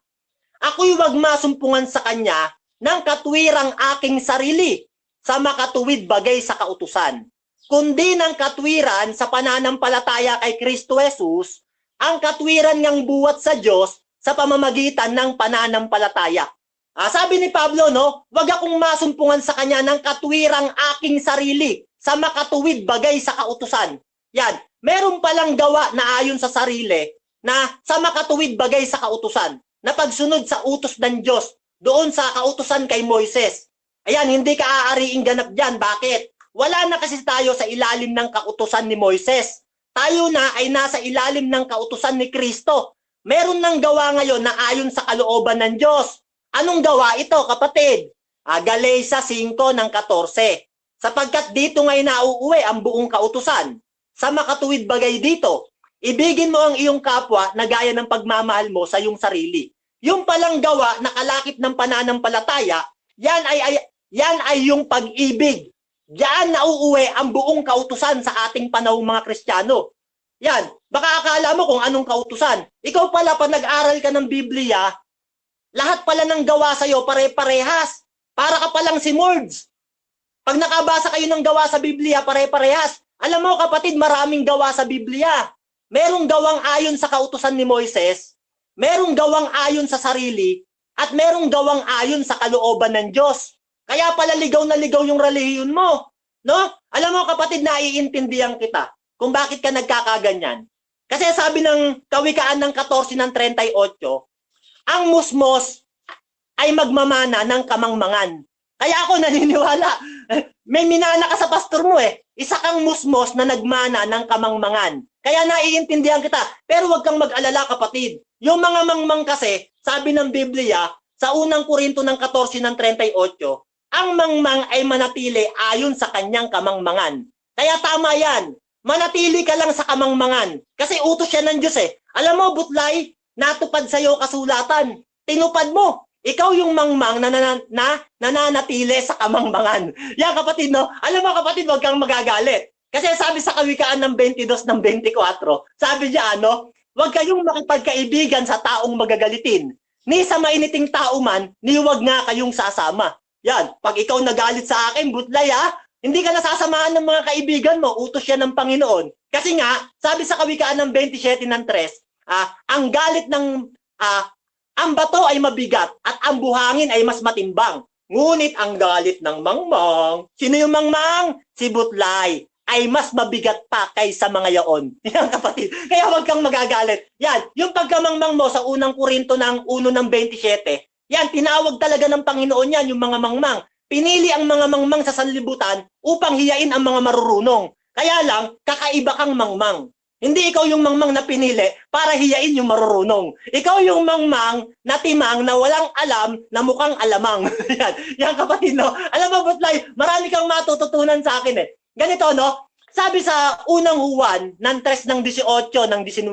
Ako'y wag masumpungan sa kanya ng katwirang aking sarili sa makatuwid bagay sa kautusan, kundi ng katwiran sa pananampalataya kay Kristo Jesus, ang katwiran ngang buwat sa Diyos sa pamamagitan ng pananampalataya. Sabi ni Pablo, no, wag akong masumpungan sa kanya ng katwirang aking sarili sa makatuwid bagay sa kautusan. Yan, meron palang gawa na ayon sa sarili na sa makatuwid bagay sa kautusan, na pagsunod sa utos ng Diyos doon sa kautusan kay Moises. Ayan, hindi ka aariing ganap dyan. Bakit? Wala na kasi tayo sa ilalim ng kautusan ni Moises. Tayo na ay nasa ilalim ng kautusan ni Kristo. Meron ng gawa ngayon na ayon sa kalooban ng Diyos. Anong gawa ito, kapatid? Galesa 5 ng 14. Sapagkat dito ngay nauuwi ang buong kautusan. Sa makatuwid bagay dito, ibigin mo ang iyong kapwa na gaya ng pagmamahal mo sa iyong sarili. Yung palang gawa na kalakip ng pananampalataya, yan ay yung pag-ibig. Diyan nauuwi ang buong kautusan sa ating panahong mga Kristiyano. Yan, baka akala mo kung anong kautusan. Ikaw pala, pag nag-aral ka ng Biblia, lahat pala ng gawa sa'yo pare-parehas. Para ka palang si Mords. Pag nakabasa kayo ng gawa sa Biblia, pare-parehas. Alam mo kapatid, maraming gawa sa Biblia. Merong gawang ayon sa kautusan ni Moises, merong gawang ayon sa sarili, at merong gawang ayon sa kalooban ng Diyos. Kaya pala ligaw na ligaw yung relihiyon mo. No? Alam mo kapatid, naiintindihan kita kung bakit ka nagkakaganyan. Kasi sabi ng Kawikaan ng 14 ng 38, ang musmos ay magmamana ng kamangmangan. Kaya ako naniniwala, may minana ka sa pastor mo eh. Isa kang musmos na nagmana ng kamangmangan. Kaya naiintindihan kita. Pero wag kang mag-alala kapatid. Yung mga mangmang kasi, sabi ng Biblia, sa unang Korinto ng 14 ng 38, ang mangmang ay manatili ayon sa kanyang kamangmangan. Kaya tama yan. Manatili ka lang sa kamangmangan. Kasi utos siya ng Diyos eh. Alam mo, Butlay, natupad sa'yo kasulatan. Tinupad mo. Ikaw yung mangmang na nananatili sa kamangmangan. Yan kapatid, no? Alam mo kapatid, wag kang magagalit. Kasi sabi sa Kawikaan ng 22 ng 24, sabi niya wag kayong makipagkaibigan sa taong magagalitin. Ni sa mainiting tao man, ni wag nga kayong sasama. Yan, pag ikaw nagalit sa akin, Butlay hindi ka nasasamahan ng mga kaibigan mo, utos yan ng Panginoon. Kasi nga, sabi sa Kawikaan ng 27 ng 3, ang galit ng ang bato ay mabigat at ang buhangin ay mas matimbang. Ngunit ang galit ng mangmang, sino yung mangmang? Si Butlay ay mas mabigat pa kaysa mga yaon. Yan kapatid. Kaya wag kang magagalit. Yan, yung pagkamangmang mo sa unang Korinto ng 1 ng 27, yan, tinawag talaga ng Panginoon yan, yung mga mangmang. Pinili ang mga mangmang sa sanlibutan upang hiyain ang mga marurunong. Kaya lang, kakaiba kang mangmang. Hindi ikaw yung mangmang na pinili para hiyain yung marurunong. Ikaw yung mangmang na timang na walang alam na mukhang alamang. yan kapatid, no? Alam mo, Butlay, marami kang matututunan sa akin eh. Ganito, no? Sabi sa unang Juan, ng 3 ng 18 ng 19,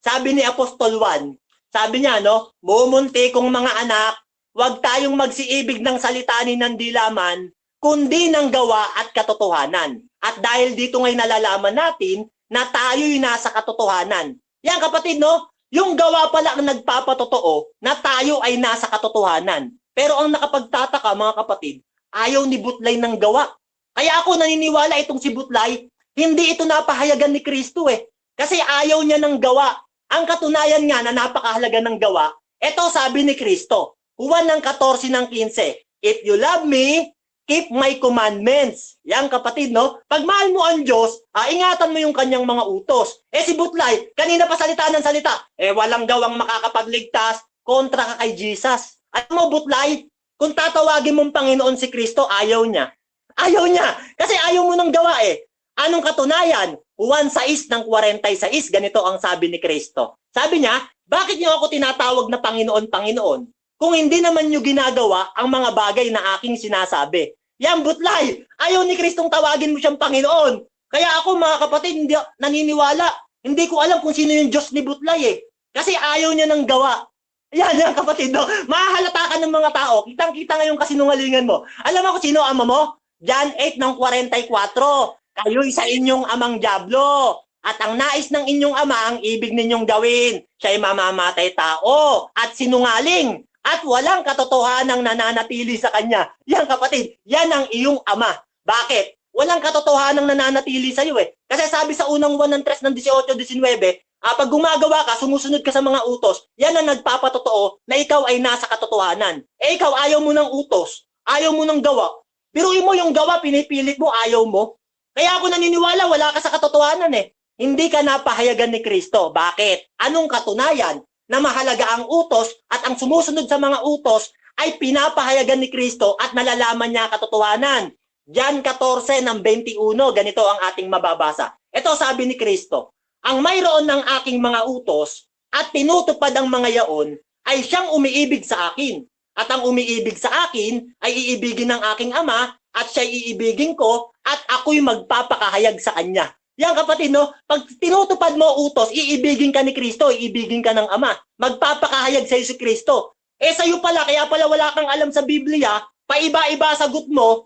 sabi ni Apostol Juan, sabi niya, mumunti kong mga anak, huwag tayong magsiibig ng salita ni ng dilaman, kundi ng gawa at katotohanan. At dahil dito ngay nalalaman natin, na tayo'y nasa katotohanan. Yan kapatid, no? Yung gawa pala ang nagpapatotoo na tayo ay nasa katotohanan. Pero ang nakapagtataka mga kapatid, ayaw ni Butlay ng gawa. Kaya ako naniniwala itong si Butlay, hindi ito napahayagan ni Kristo eh. Kasi ayaw niya ng gawa. Ang katunayan nga na napakahalaga ng gawa, ito sabi ni Kristo, Juan ng 14 ng 15, if you love me, keep my commandments. Yan kapatid, no? Pag mahal mo ang Diyos, ingatan mo yung kanyang mga utos. Si Butlay, kanina pa salita ng salita. Walang gawang makakapagligtas kontra ka kay Jesus. Alam mo, Butlay, kung tatawagin mong Panginoon si Kristo, ayaw niya. Ayaw niya. Kasi ayaw mo ng gawa eh. Anong katunayan? Juan 6 ng 46, ganito ang sabi ni Kristo. Sabi niya, bakit niyo ako tinatawag na Panginoon, Panginoon? Kung hindi naman nyo ginagawa ang mga bagay na aking sinasabi. Yan, Butlay! Ayaw ni Kristong tawagin mo siyang Panginoon. Kaya ako mga kapatid, hindi naniniwala. Hindi ko alam kung sino yung Diyos ni Butlay eh. Kasi ayaw niya ng gawa. Yan kapatid, no? Mahahalata ka ng mga tao. Kitang-kita ngayong kasinungalingan mo. Alam mo kung sino ama mo? John 8 ng 44. Kayo'y sa inyong amang dyablo. At ang nais ng inyong ama ang ibig ninyong gawin. Siya'y mamamatay tao at sinungaling. At walang katotohanang nananatili sa kanya. Yan kapatid, yan ang iyong ama. Bakit? Walang katotohanang nananatili sa iyo eh. Kasi sabi sa unang 1 ng 3 ng 18-19, pag gumagawa ka, sumusunod ka sa mga utos, yan ang nagpapatotoo na ikaw ay nasa katotohanan. Ikaw ayaw mo ng utos, ayaw mo ng gawa. Biruin mo yung gawa, pinipilit mo, ayaw mo. Kaya ako naniniwala, wala ka sa katotohanan eh. hindi ka napahayagan ni Kristo. Bakit? Anong katunayan na mahalaga ang utos at ang sumusunod sa mga utos ay pinapahayagan ni Kristo at nalalaman niya ang katotohanan? Jan 14 ng 21, ganito ang ating mababasa. Ito sabi ni Kristo, ang mayroon ng aking mga utos at tinutupad ang mga yaon ay siyang umiibig sa akin. At ang umiibig sa akin ay iibigin ng aking ama at siya'y iibigin ko at ako'y magpapakahayag sa kanya. Yan kapatid, no? Pag tinutupad mo utos, iibigin ka ni Kristo, iibigin ka ng Ama. Magpapakahayag sa si Kristo. Sa'yo pala, kaya pala wala kang alam sa Biblia, paiba-iba sagot mo.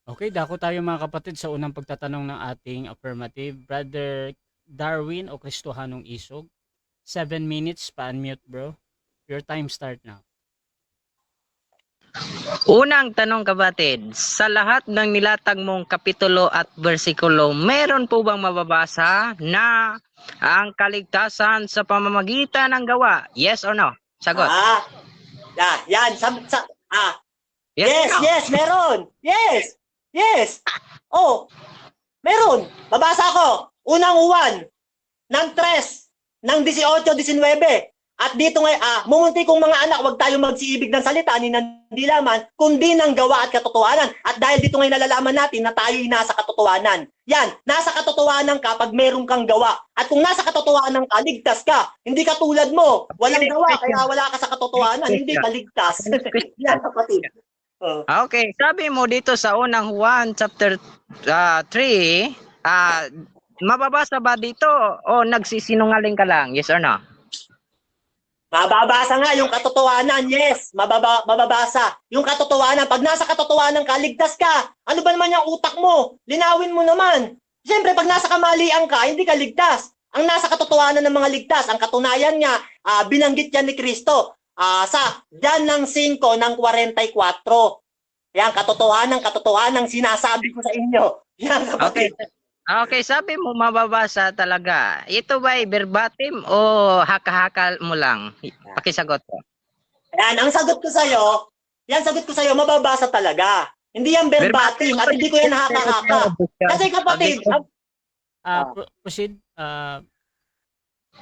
Okay, dako tayo mga kapatid sa unang pagtatanong ng ating affirmative. Brother Darwin o Kristohanong Isog, 7 minutes pa-unmute bro. Your time start now.
Unang tanong kapatid, sa lahat ng nilatag mong kapitulo at bersikulo, meron po bang mababasa na ang kaligtasan sa pamamagitan ng gawa? Yes or no? Sagot.
Yan.
Yes, no?
Yes, meron. Yes. Oh, meron. Babasa ko. Unang uwan ng 3, ng 18-19. At dito nga, mumunti kong mga anak, huwag tayo magsiibig ng salita ni nandilaman, kundi ng gawa at katotohanan. At dahil dito nga nalalaman natin na tayo'y nasa katotohanan. Yan, nasa katotohanan ka pag meron kang gawa. At kung nasa katotohanan ka, ligtas ka. Hindi ka tulad mo, walang gawa, kaya wala ka sa katotohanan, hindi ka ligtas. Yan, kapatid.
Okay, sabi mo dito sa unang Juan chapter 3, mababasa ba dito o nagsisinungaling ka lang? Yes or no?
Mababasa nga yung katotohanan, yes. Mababasa. Yung katotohanan, pag nasa katotohanan ka, ligtas ka. Ano ba naman yung utak mo? Linawin mo naman. Siyempre, pag nasa kamalian ka, hindi ka ligtas. Ang nasa katotohanan ng mga ligtas, ang katunayan nga, binanggit yan ni Kristo sa Jan ng 5 ng 44. Yan, katotohanan sinasabi ko sa inyo. Yan, kapatid.
Okay, sabi mo mababasa talaga. Ito ba ay verbatim o haka-haka mo lang? Pakisagot ko.
Yan, ang sagot ko sa'yo, mababasa talaga. Hindi yan verbatim at hindi ko yan haka-haka. Kasi kapatid,
Proceed.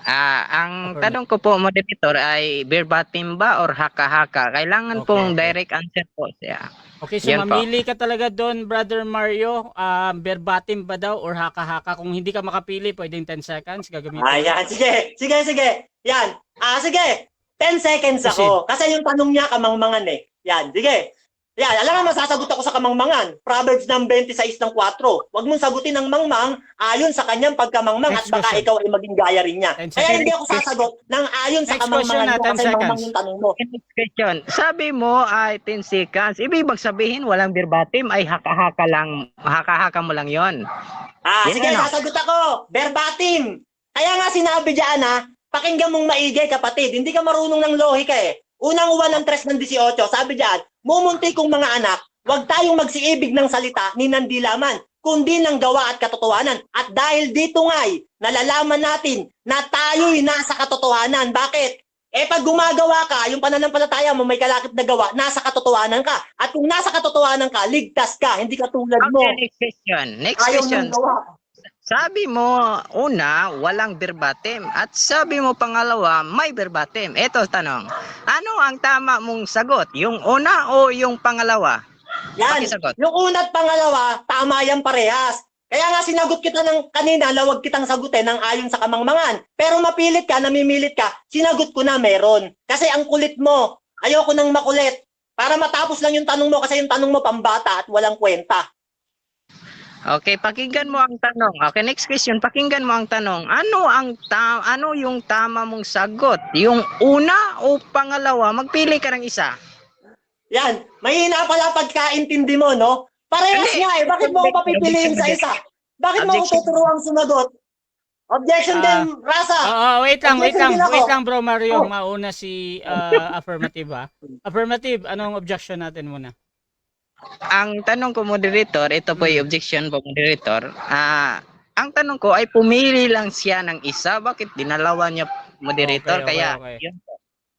Ang tanong ko po, moderator, ay verbatim ba or haka-haka? Kailangan pong direct answer po siya.
Okay, so
Yan po.
mamili ka talaga doon, Brother Mario. Verbatim ba daw or haka-haka? Kung hindi ka makapili, pwedeng 10 seconds. Gagamitin.
Ayan, sige. Yan. Sige. 10 seconds ako. Kasi yung tanong niya kamangmangan eh. Yan, sige. Yan, alam mo, masasagot ako sa kamangmangan. Proverbs ng 26 ng 4. Huwag mong sagutin ng mangmang ayon sa kanyang pagkamangmang at
Next
baka
question.
ikaw ay maging gaya rin niya.
10
Kaya
seconds.
hindi ako sasagot ng ayon sa
Next
kamangmangan
question na,
mo
10
kasi mangmang
seconds.
yung tanong mo.
Next question. Sabi mo ay 10 seconds. Ibig sabihin walang verbatim ay haka-haka lang. Haka-haka mo lang yon. Yan
Sige,
ano?
sasagot ako. Verbatim. Kaya nga sinabi dyan pakinggan mong maigi kapatid. Hindi ka marunong ng lohika eh. Unang uwan ng 3 ng 18, sabi dyan, mumunti kong mga anak, huwag tayong magsiibig ng salita ni nandilaman, kundi ng gawa at katotohanan. At dahil dito nga'y nalalaman natin na tayo'y nasa katotohanan. Bakit? Pag gumagawa ka, yung pananampalataya mo may kalakip na gawa, nasa katotohanan ka. At kung nasa katotohanan ka, ligtas ka, hindi ka tulad mo.
Okay, next question. Next
Ayaw
question.
mong gawa.
Sabi mo, una, walang verbatim. At sabi mo, pangalawa, may verbatim. Ito, tanong. Ano ang tama mong sagot? Yung una o yung pangalawa?
Yan,
Pakisagot.
yung una at pangalawa, tama yan parehas. Kaya nga sinagot kita ng kanina, lawag kitang sagutin ng ayon sa kamangmangan. Pero mapilit ka, namimilit ka, sinagot ko na meron. Kasi ang kulit mo, ayoko nang makulit. Para matapos lang yung tanong mo kasi yung tanong mo pambata at walang kwenta.
Okay, pakinggan mo ang tanong. Okay, next question. Pakinggan mo ang tanong. Ano yung tama mong sagot? Yung una o pangalawa? Magpili ka ng isa.
Yan, mahina pala pagkaintindi mo, no? Parehas
Hindi.
nga eh. Bakit mo ako papipiliin sa isa? Bakit mo ako
Objection.
tuturuang sumagot? Objection din, Rasa.
Wait lang,
Objection din ako.
wait lang bro Mario.
Oh.
Mauna si affirmative Affirmative, anong objection natin muna?
Ang tanong ko, moderator, ito po yung objection po, moderator. Ang tanong ko ay pumili lang siya ng isa. Bakit dinalawa niya, moderator?
Okay.
Kaya, yun po.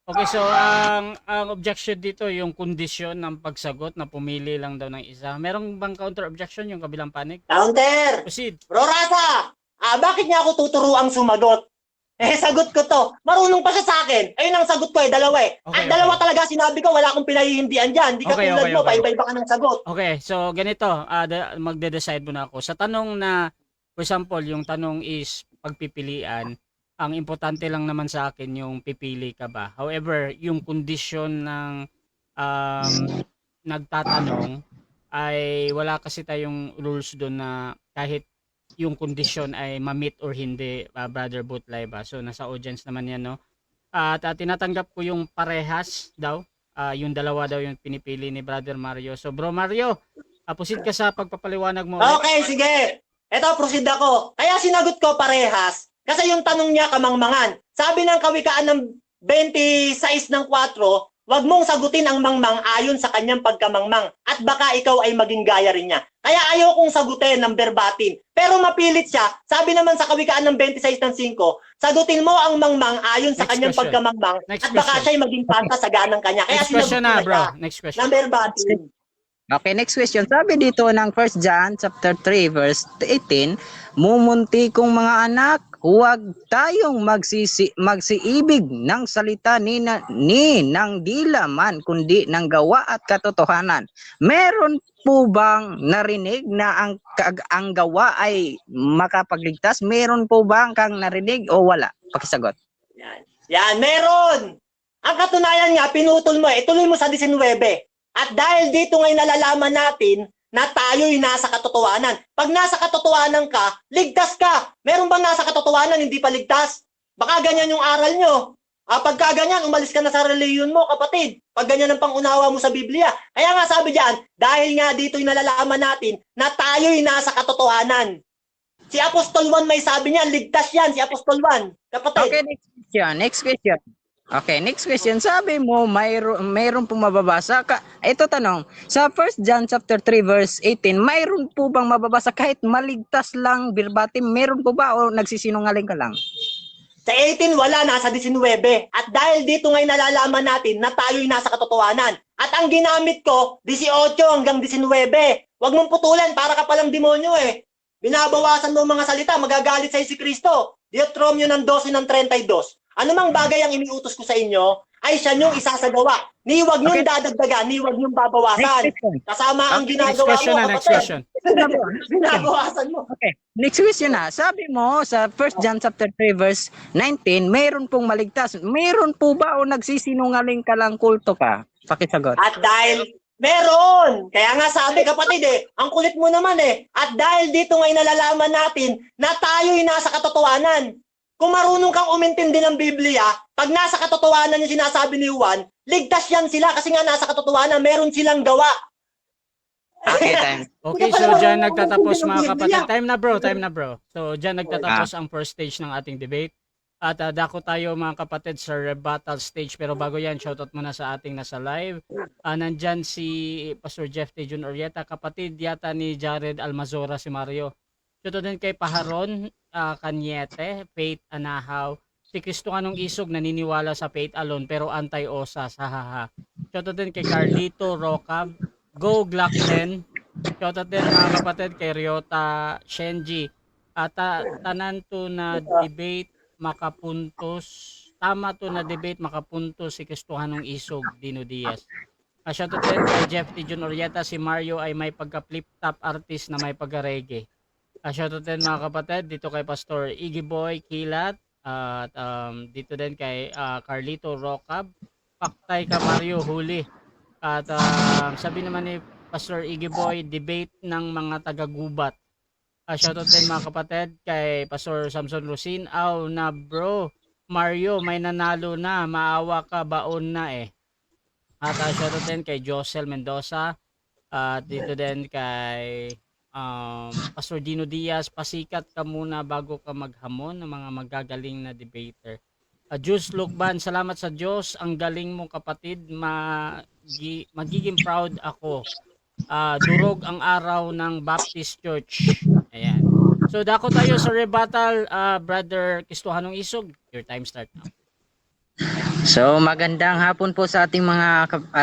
Okay, so ang objection dito yung kondisyon ng pagsagot na pumili lang daw ng isa. Merong bang counter objection yung kabilang panig?
Counter!
Proceed.
Bro Rasa, bakit niya ako tuturuang sumagot? Sagot ko to. Marunong pa siya sa akin. Ayun ang sagot ko dalawa eh.
Okay,
At dalawa talaga sinabi ko, wala akong pinahihindian dyan. Di ka
Okay,
tulad
okay,
mo,
okay.
paiba-iba ka ng sagot.
Okay, so ganito, magde-decide muna ako. Sa tanong na, for example, yung tanong is pagpipilian, ang importante lang naman sa akin yung pipili ka ba. However, yung kondisyon ng nagtatanong ay wala kasi tayong rules doon na kahit yung kondisyon ay ma-meet or hindi, Brother Butlay ba. So nasa audience naman yan, no? At tinatanggap ko yung parehas daw. Yung dalawa daw yung pinipili ni Brother Mario. So Bro Mario, proceed ka sa pagpapaliwanag mo.
Okay, sige. Eto, proceed ako. Kaya sinagot ko parehas. Kasi yung tanong niya kamangmangan. Sabi ng kawikaan ng 26 ng 4, wag mong sagutin ang mangmang ayon sa kanyang pagkamangmang at baka ikaw ay maging gaya rin niya. Kaya ayaw kong sagutin ng verbatim. Pero mapilit siya. Sabi naman sa kawikaan ng 26 ng 5, sagutin mo ang mangmang ayon sa
Next
kanyang
question.
pagkamangmang
Next
at baka
question.
siya ay maging pantasaganang kanya. Kaya
Next question na,
sinagot ko
bro.
siya
Next question.
ng verbatim.
Okay, next question. Sabi dito ng 1 John chapter 3 verse 18, mumunti kong mga anak, huwag tayong magsiibig ng salita ni ng dila man kundi ng gawa at katotohanan. Meron po bang narinig na ang gawa ay makapagligtas? Meron po bang kang narinig o wala? Pakisagot.
Yan, meron! Ang katunayan nga, pinutol mo ituloy mo sa 19. At dahil dito ngayon nalalaman natin na tayo'y nasa katotohanan. Pag nasa katotohanan ka, ligtas ka. Meron bang nasa katotohanan, hindi pa ligtas? Baka ganyan yung aral nyo. Pagka ganyan, umalis ka na sa reliyon mo, kapatid. Pag ganyan ang pangunawa mo sa Biblia. Kaya nga sabi diyan, dahil nga dito'y nalalaman natin na tayo'y nasa katotohanan. Si Apostol Juan may sabi niya, ligtas yan, si Apostol Juan. Kapatid.
Okay, next question. Next question. Okay, next question. Sabi mo, mayroon pong mababasa ka. Ito tanong, sa 1 John chapter 3 verse 18, mayroon po bang mababasa kahit maligtas lang verbatim? Meron po ba o nagsisinungaling ka lang?
Sa 18, wala, nasa 19. At dahil dito ngayon nalalaman natin na tayo'y nasa katotohanan. At ang ginamit ko, 18 hanggang 19. Huwag mong putulan, para ka palang demonyo eh. Binabawasan mo mga salita, magagalit sa'yo si Kristo. Deuteronomio ng 12 ng 32. Ano mang bagay ang iniutos ko sa inyo, ay siya niyong isasagawa. Ni huwag niyong dadagdagan, ni huwag niyong babawasan.
Next question.
Kasama ang
Next
ginagawa
question
mo,
na, next
kapatid.
question.
Binabawasan mo.
Okay, next question na. Sabi mo sa 1 John chapter 3 verse 19, mayroon pong maligtas. Mayroon po ba o nagsisinungaling ka lang, kulto ka? Pakisagot.
At dahil meron, kaya nga sabi kapatid ang kulit mo naman At dahil dito ngayon nalalaman natin na tayo'y nasa katotohanan. Kung marunong kang umintindi ng Biblia, pag nasa katotohanan yung sinasabi ni Juan, ligtas yan sila kasi nga nasa katotohanan, meron silang gawa.
Okay, time.
Okay, so dyan nagtatapos mga kapatid. Time na bro. So dyan nagtatapos ang first stage ng ating debate. At dako tayo mga kapatid sa rebuttal stage. Pero bago yan, shoutout muna sa ating nasa live. Nandyan si Pastor Jeff Tejon Orieta, kapatid yata ni Jared Almazora si Mario. Shoutout din kay Paharon Kanyete, Faith Anahaw. Si Cristo Anong Isog naniniwala sa faith alone pero anti-osas. Hahaha. Shoutout din kay Carlito Rocab. Go Glockten. Shoutout din mga kapatid kay Ryota Shenji. At tanan to na debate makapuntos. Tama to na debate makapuntos si Cristo Anong Isog, Dino Diaz. Shoutout din kay Jeff Tejon Orieta, si Mario ay may pagka-flip-top artist na may pagka-reggae. Shoutout din mga kapatid dito kay Pastor Iggy Boy Kilat at dito din kay Carlito Rocab. Paktay ka Mario, huli. At sabi naman ni Pastor Iggy Boy, debate ng mga taga-gubat. Shoutout din mga kapatid kay Pastor Samson Lusin. Na bro, Mario may nanalo na, maawa ka, baon na At shoutout din kay Josel Mendoza. At dito din kay Pastor Dino Diaz, pasikat ka muna bago ka maghamon ng mga magagaling na debater. Juice Lukban, salamat sa Diyos, ang galing mo kapatid, magiging proud ako. Durog ang araw ng Baptist Church. Ayan. So dako tayo sa rebuttal, Brother Cristo Anong Isog. Your time start now.
So magandang hapon po sa ating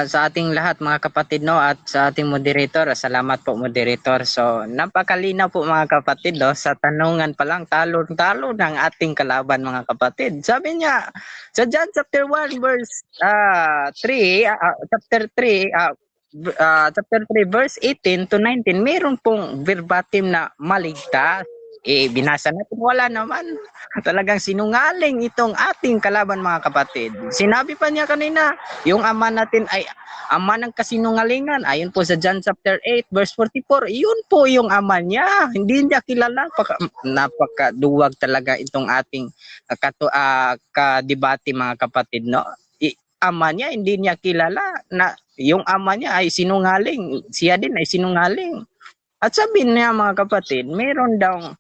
sa ating lahat mga kapatid no at sa ating moderator. Salamat po moderator. So napakalinaw po mga kapatid no sa tanungan pa lang talo-talo ng ating kalaban mga kapatid. Sabi niya sa John chapter 1 verse 3 chapter 3 verse 18 to 19 meron pong verbatim na maligtas. Binasa natin wala naman. Talagang sinungaling itong ating kalaban mga kapatid. Sinabi pa niya kanina, yung ama natin ay ama ng kasinungalingan. Ayon po sa John chapter 8 verse 44, yun po yung ama niya. Hindi niya kilala. Napakaduwag talaga itong ating kadebate mga kapatid. No? Ama niya, hindi niya kilala na yung ama niya ay sinungaling. Siya din ay sinungaling. At sabi niya mga kapatid, meron daw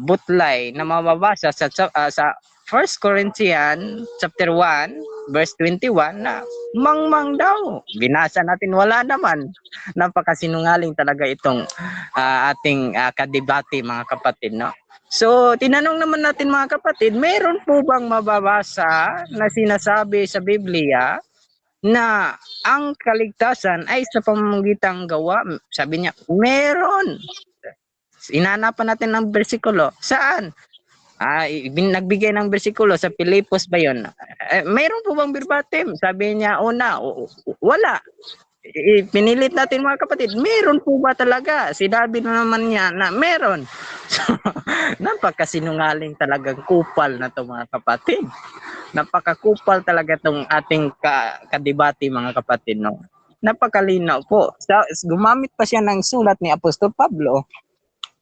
butlay na mababasa sa 1 Corinthians chapter 1 verse 21 na mangmang daw. Binasa natin wala naman. Napakasinungaling talaga itong ating kadebate mga kapatid, no? So, tinanong naman natin mga kapatid, meron po bang mababasa na sinasabi sa Biblia na ang kaligtasan ay sa pamamagitan ng gawa? Sabi niya, meron. Inanapan natin ng bersikulo. Saan? Nagbigay ng bersikulo sa Pilipos ba yun? Mayroon po bang verbatim? Sabi niya, una, wala. Pinilit natin mga kapatid, meron po ba talaga? Sinabi na naman niya na meron. So, napakasinungaling talagang kupal na to mga kapatid. Napakakupal talaga tong ating kadebate mga kapatid. No? Napakalinaw po. Gumamit pa siya ng sulat ni Apostol Pablo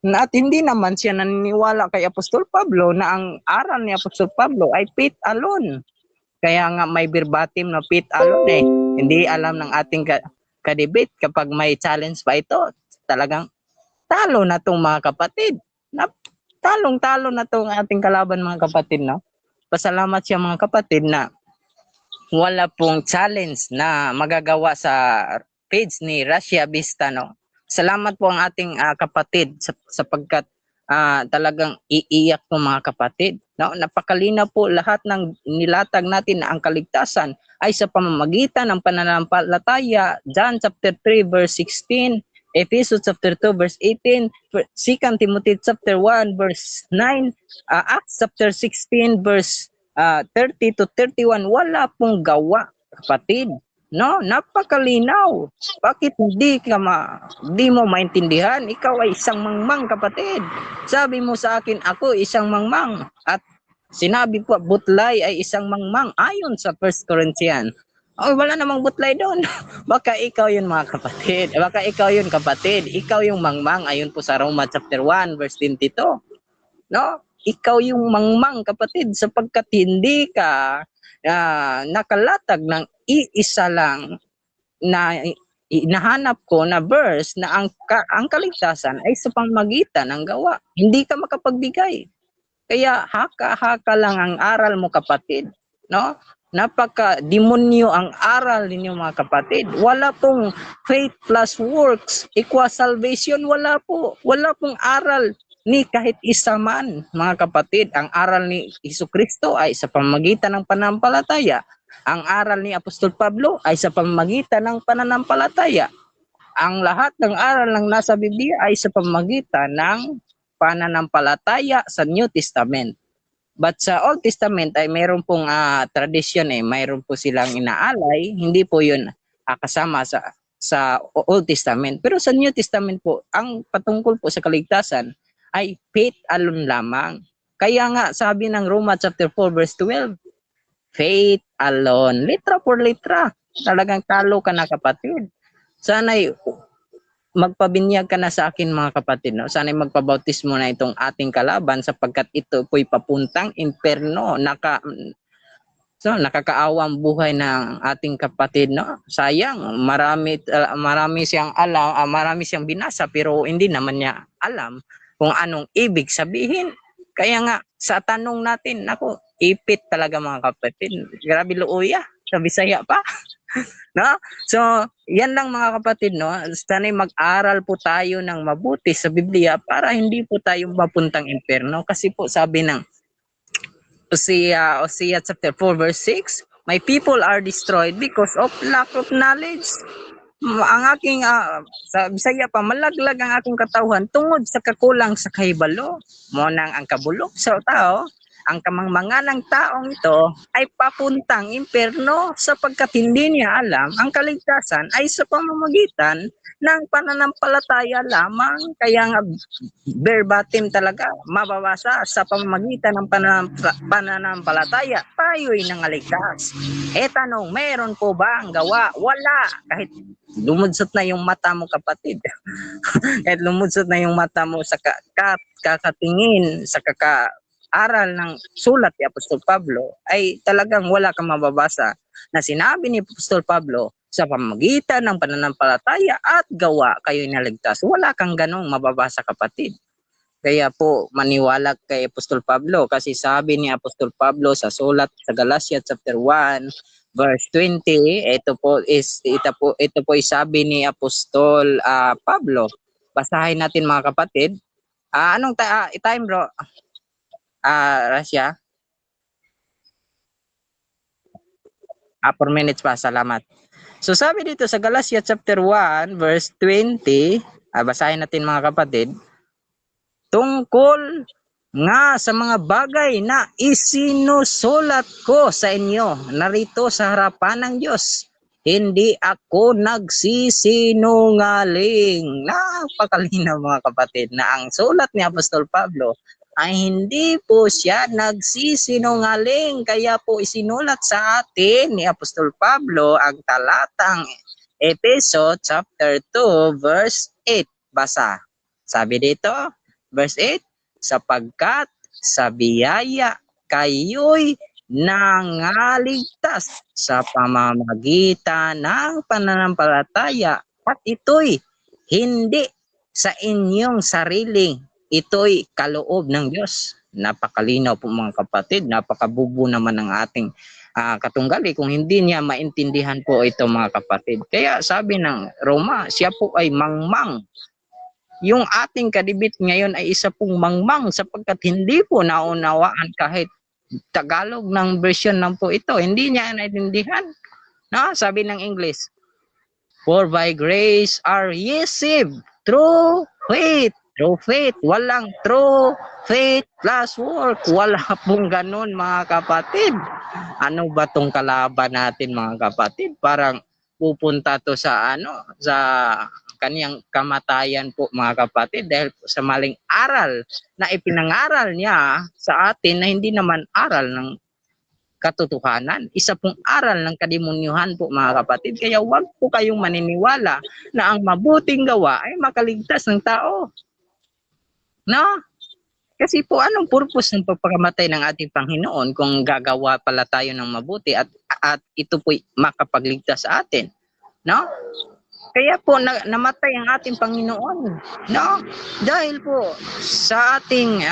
na at hindi naman siya naniniwala kay Apostol Pablo na ang aral ni Apostol Pablo ay faith alone. Kaya nga may verbatim na faith alone eh. Hindi alam ng ating kadebate kapag may challenge pa ito, talagang talo na tong mga kapatid. Talong-talo na tong ating kalaban mga kapatid, no? Pasalamat siya mga kapatid na wala pong challenge na magagawa sa page ni Russia Vista, no? Salamat po ang ating kapatid sapagkat talagang iiyak po mga kapatid. No? Napakalinaw po lahat ng nilatag natin na ang kaligtasan ay sa pamamagitan ng pananampalataya. John chapter 3 verse 16, Ephesians chapter 2 verse 18, 2 Timothy chapter 1 verse 9, Acts chapter 16 verse 30 to 31. Wala pong gawa kapatid. No, napakalinaw. Bakit di mo maintindihan? Ikaw ay isang mangmang kapatid. Sabi mo sa akin, ako isang mangmang. At sinabi po, butlay ay isang mangmang ayon sa 1 Corinthians. Oh, wala namang butlay doon. Baka ikaw yun mga kapatid. Baka ikaw yun kapatid. Ikaw yung mangmang ayon po sa Roma chapter 1 verse 22. No? Ikaw yung mangmang kapatid sapagkat hindi ka nakalatag ng iisa lang na inahanap ko na verse na ang kaligtasan ay sa pamamagitan ng gawa. Hindi ka makapagbigay. Kaya haka-haka lang ang aral mo kapatid. No? Napaka-demonyo ang aral ninyo mga kapatid. Wala pong faith plus works equals salvation. Wala po. Wala pong aral ni kahit isa man mga kapatid. Ang aral ni Jesucristo ay sa pamamagitan ng pananampalataya. Ang aral ni Apostol Pablo ay sa pamamagitan ng pananampalataya. Ang lahat ng aral ng nasa Biblia ay sa pamamagitan ng pananampalataya sa New Testament. But sa Old Testament ay mayroon pong tradisyon mayroon po silang inaalay, hindi po 'yun kasama sa Old Testament. Pero sa New Testament po, ang patungkol po sa kaligtasan ay faith alone lamang. Kaya nga sabi ng Roma chapter 4 verse 12, faith alone. Litra por litra. Talagang talo ka na kapatid. Sana'y magpabinyag ka na sa akin mga kapatid. No? Sana'y magpabautismo na itong ating kalaban sapagkat ito po'y papuntang imperno. Nakakaawang buhay ng ating kapatid. No? Sayang, marami siyang alam, marami siyang binasa pero hindi naman niya alam kung anong ibig sabihin. Kaya nga, sa tanong natin, naku, ipit talaga mga kapatid. Grabe luuya, sa Bisaya pa. No? So, yan lang mga kapatid, no? Sana'y mag-aral po tayo ng mabuti sa Biblia para hindi po tayo mapuntang imperno. Kasi po sabi ng Hosea chapter 4 verse 6, my people are destroyed because of lack of knowledge. Ang aking sa Bisaya pa, malaglag ang akong katawhan tungod sa kakulang sa kahibalo. Mo nang ang kabulok sa tao, ang kamangmangan ng taong ito ay papuntang impyerno sapagkat hindi niya alam ang kaligtasan ay sa pamamagitan ng pananampalataya lamang. Kaya nga verbatim talaga mababasa sa pamamagitan ng pananampalataya tayo'y nangaligtas. Tanong, meron po ba ang gawa? Wala. Kahit lumudsot na yung mata mo, kapatid. Kahit lumudsot na yung mata mo sa kakatingin, sa aral ng sulat ni Apostol Pablo, ay talagang wala kang mababasa na sinabi ni Apostol Pablo, sa pamamagitan ng pananampalataya at gawa kayo'y naligtas. Wala kang ganong mababasa, kapatid. Kaya po maniwala kay Apostol Pablo kasi sabi ni Apostol Pablo sa sulat sa Galatia chapter 1 verse 20, ito po sabi ni Apostol Pablo. Basahin natin mga kapatid. Anong time bro? Rasya? 4 minutes pa, salamat. So sabi dito sa Galatia chapter 1 verse 20, basahin natin mga kapatid, tungkol nga sa mga bagay na isinusulat ko sa inyo narito sa harapan ng Diyos, hindi ako nagsisinungaling. Napakalinaw mga kapatid na ang sulat ni Apostol Pablo ay hindi po siya nagsisinungaling. Kaya po isinulat sa atin ni Apostol Pablo ang talatang Efeso chapter 2 verse 8. Basa. Sabi dito, verse 8, sapagkat sa biyaya kayo'y nangaligtas sa pamamagitan ng pananampalataya at ito'y hindi sa inyong sariling, ito'y kaloob ng Diyos. Napakalinaw po mga kapatid, napakabubo naman ng ating katunggali kung hindi niya maintindihan po ito mga kapatid. Kaya sabi ng Roma, siya po ay mangmang. Yung ating kadibit ngayon ay isa pong mangmang sapagkat hindi po naunawaan kahit Tagalog ng version lang po ito. Hindi niya naintindihan. No? Sabi ng English, for by grace are ye saved through faith. Through faith. Walang through faith plus work. Wala pong ganun mga kapatid. Ano ba tong kalaban natin mga kapatid? Parang pupunta to sa sa kaniyang kamatayan po mga kapatid dahil sa maling aral na ipinangaral niya sa atin na hindi naman aral ng katotohanan. Isa pong aral ng kadimunyuhan po mga kapatid. Kaya huwag po kayong maniniwala na ang mabuting gawa ay makaligtas ng tao. No? Kasi po anong purpose ng pagpakamatay ng ating Panginoon kung gagawa pala tayo ng mabuti at ito po makapagligtas sa atin. No? Kaya po namatay ang ating Panginoon. No? Dahil po sa ating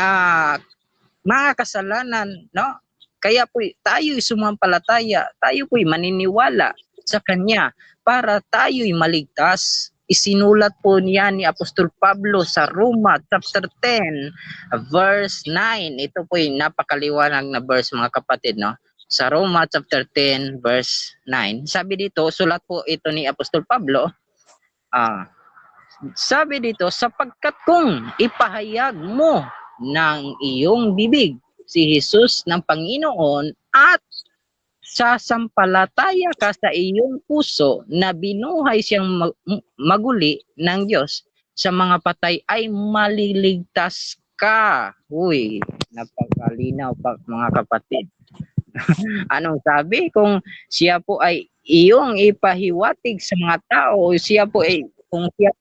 mga kasalanan, no? Kaya po tayo'y sumampalataya, tayo po'y maniniwala sa Kanya para tayo'y maligtas. Isinulat po niya ni Apostol Pablo sa Roma chapter 10 verse 9. Ito po'y napakaliwanag na verse mga kapatid, no? Sa Roma chapter 10 verse 9. Sabi dito, sulat po ito ni Apostol Pablo. Sabi dito, sapagkat kung ipahayag mo ng iyong bibig si Jesus ng Panginoon at sasampalataya ka sa iyong puso na binuhay siyang maguli ng Diyos sa mga patay ay maliligtas ka. Uy, napakalinaw pa mga kapatid. Anong sabi? Kung siya po ay iyong ipahiwatig sa mga tao, siya po ay kung siya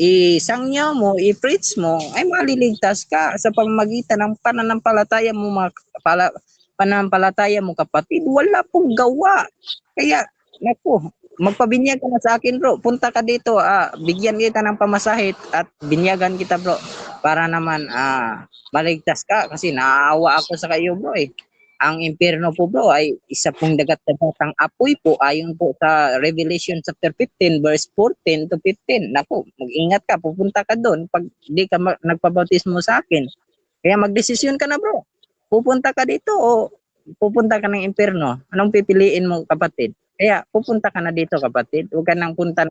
isangya mo, i-preach mo, ay maliligtas ka sa pamamagitan ng pananampalataya mo pananampalataya mo kapatid. Wala pong gawa. Kaya, naku, magpabinyag ka na sa akin bro. Punta ka dito, bigyan kita ng pamasahe at binyagan kita bro. Para naman maligtas ka kasi naaawa ako sa kayo bro eh. Ang impyerno po bro ay isa pong dagat-dagatang apoy po ayon po sa Revelation chapter 15 verse 14 to 15. Naku, mag-ingat ka, pupunta ka doon pag di ka nagpabautismo sa akin. Kaya magdesisyon ka na bro. pupunta ka dito o pupunta ka ng impyerno. Anong pipiliin mo, kapatid? Kaya pupunta ka na dito, kapatid. Huwag ka nang punta.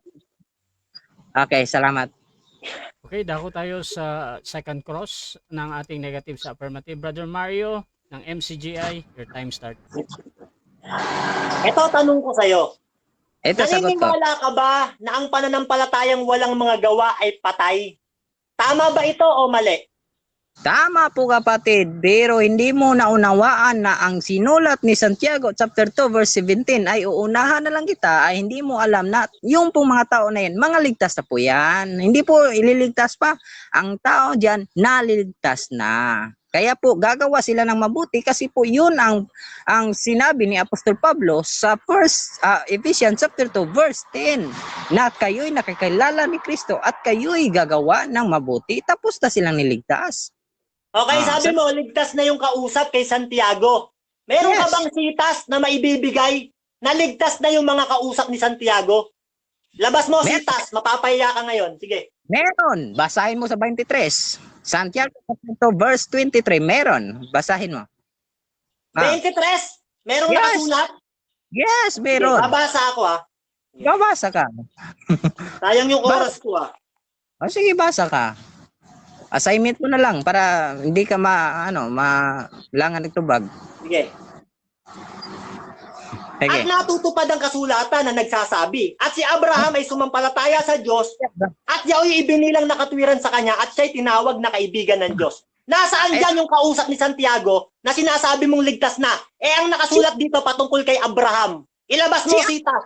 Okay, salamat.
Okay, dako tayo sa second cross ng ating negative sa affirmative. Brother Mario ng MCGI, your time start.
Ito, tanong ko sa'yo.
Ito sagot ko.
Naniniwala ka ba na ang pananampalatayang walang mga gawa ay patay? Tama ba ito o mali?
Tama po, kapatid, pero hindi mo naunawaan na ang sinulat ni Santiago chapter 2 verse 17 ay uunahan na lang kita, ay hindi mo alam na yung pong mga tao na yan, mga ligtas na po yan. Hindi po ililigtas pa. Ang tao dyan, naliligtas na. Kaya po gagawa sila ng mabuti kasi po yun ang sinabi ni Apostol Pablo sa Ephesians chapter 2 verse 10 na kayo'y nakikilala ni Kristo at kayo'y gagawa ng mabuti, tapos na silang niligtas.
Okay, sabi mo, ligtas na yung kausap kay Santiago. Meron ka
Yes.
bang sitas na maibibigay na ligtas na yung mga kausap ni Santiago? Labas mo
Meron.
sitas, mapapahiya ka ngayon. Sige.
Meron, basahin mo sa 23. Santiago chapter 2 verse 23, meron. Basahin mo.
23, merong
Yes.
nakasulat?
Yes,
Sige,
meron.
babasa ako
Babasa ka.
Sayang yung oras ko
O sige, basa ka. Assignment mo na lang para hindi ka malangan ng tubag.
Sige. At
Sige.
natutupad ang kasulatan na nagsasabi, at si Abraham ay sumampalataya sa Diyos, at yaoy ibinilang na katwiran sa kanya, at siya'y tinawag na kaibigan ng Diyos. Nasaan dyan yung kausap ni Santiago na sinasabi mong ligtas na? Ang nakasulat dito patungkol kay Abraham. Ilabas mo sitas.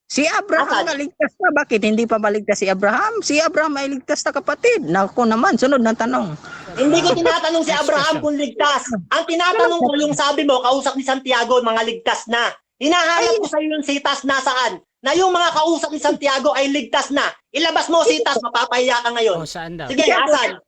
Si Abraham
Asan?
naligtas na. Bakit hindi pa baligtas si Abraham? Si Abraham ay ligtas na, kapatid. Naku naman, sunod na tanong.
Hindi ko tinatanong si Abraham kung ligtas. Ang tinatanong ko yung sabi mo, kausap ni Santiago, mga ligtas na. Hinahanap ko sa iyo yung sitas nasaan. Na yung mga kausap ni Santiago ay ligtas na. Ilabas mo sitas, mapapahiya ka ngayon.
O, saan daw?
Sige, asan?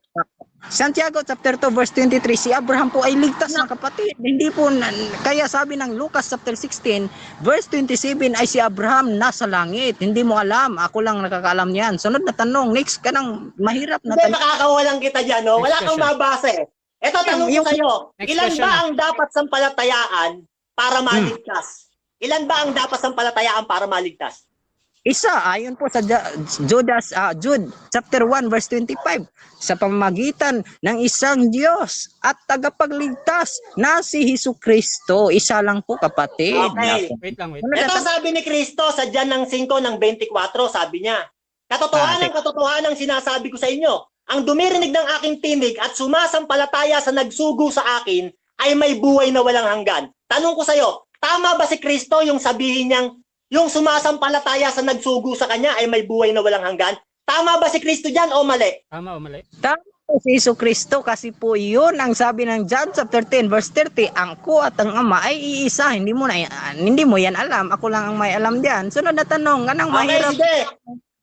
Santiago chapter 2 verse 23, si Abraham po ay ligtas na, kapatid. Hindi po, kaya sabi ng Lucas chapter 16 verse 27 ay si Abraham nasa langit. Hindi mo alam, ako lang nakakaalam niyan. Sunod na tanong, next ka ng mahirap na
Hindi,
tanong.
makakawalan kita dyan, no? Wala
Next
kang
question.
mabasa eh. Ito, tanong ko
Yung-
sa'yo.
Next
Ilan
question
ba
na.
ang dapat sampalatayaan para maligtas? Ilan ba ang dapat sampalatayaan para maligtas?
Isa, ayon po sa Jude chapter 1 verse 25, sa pamamagitan ng isang Diyos at tagapagligtas na si Jesucristo. Isa lang po, kapatid.
Okay.
Naku.
Wait lang, wait.
Ano
Ito
na-
sabi ni Kristo sa Jan ng 5 ng 24, sabi niya, katotohanan sinasabi ko sa inyo, ang dumirinig ng aking tinig at sumasampalataya sa nagsugo sa akin ay may buhay na walang hanggan. Tanong ko sa iyo, tama ba si Kristo yung sabihin niyang yung sumasampalataya sa nagsugo sa kanya ay may buhay na walang hanggan? Tama ba si Kristo diyan o mali?
Tama o mali?
Tama po si Jesucristo, kasi po yun ang sabi ng John chapter 10 verse 30, ang ko at ang Ama ay iisa. Hindi mo yan alam, ako lang ang may alam diyan. Sunod na tanong, anong
Okay,
mahirap?
sige.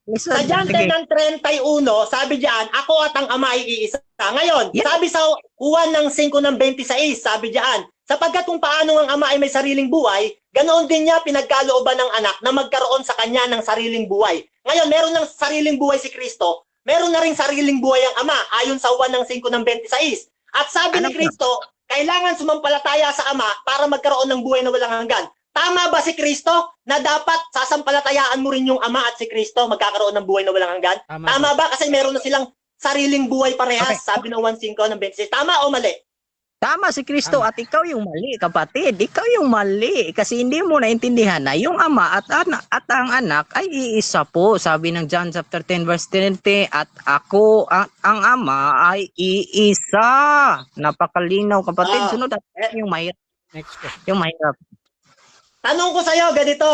Listen,
Sa John 10
sige.
ng 31, sabi diyan, ako at ang Ama ay iisa. Ngayon,
Yeah.
sabi sa Juan ng 5 ng 26, sabi diyan, sapagkat kung paano ang Ama ay may sariling buhay, ganoon din niya pinagkalooban ng anak na magkaroon sa kanya ng sariling buhay. Ngayon, meron ng sariling buhay si Kristo, meron na rin sariling buhay ang Ama, ayon sa Juan ng 5 ng 26. At sabi
Ano
ni Kristo, kailangan sumampalataya sa Ama para magkaroon ng buhay na walang hanggan. Tama ba si Kristo na dapat sasampalatayaan mo rin yung Ama at si Kristo magkakaroon ng buhay na walang hanggan?
Tama.
Tama ba? Kasi meron na silang sariling buhay parehas,
Okay.
sabi ng 1.5 ng 26. Tama o mali?
Tama si Kristo
Tama.
at ikaw yung mali, kapatid. Ikaw yung mali kasi hindi mo naintindihan na yung Ama at ang anak ay iisa po. Sabi ng John chapter 10 verse 20, at ako ang Ama ay iisa. Napakalinaw, kapatid.
Ah.
Sunod at yung mahirap.
Next question.
Yung mahirap.
Tanong ko sa'yo, ganito.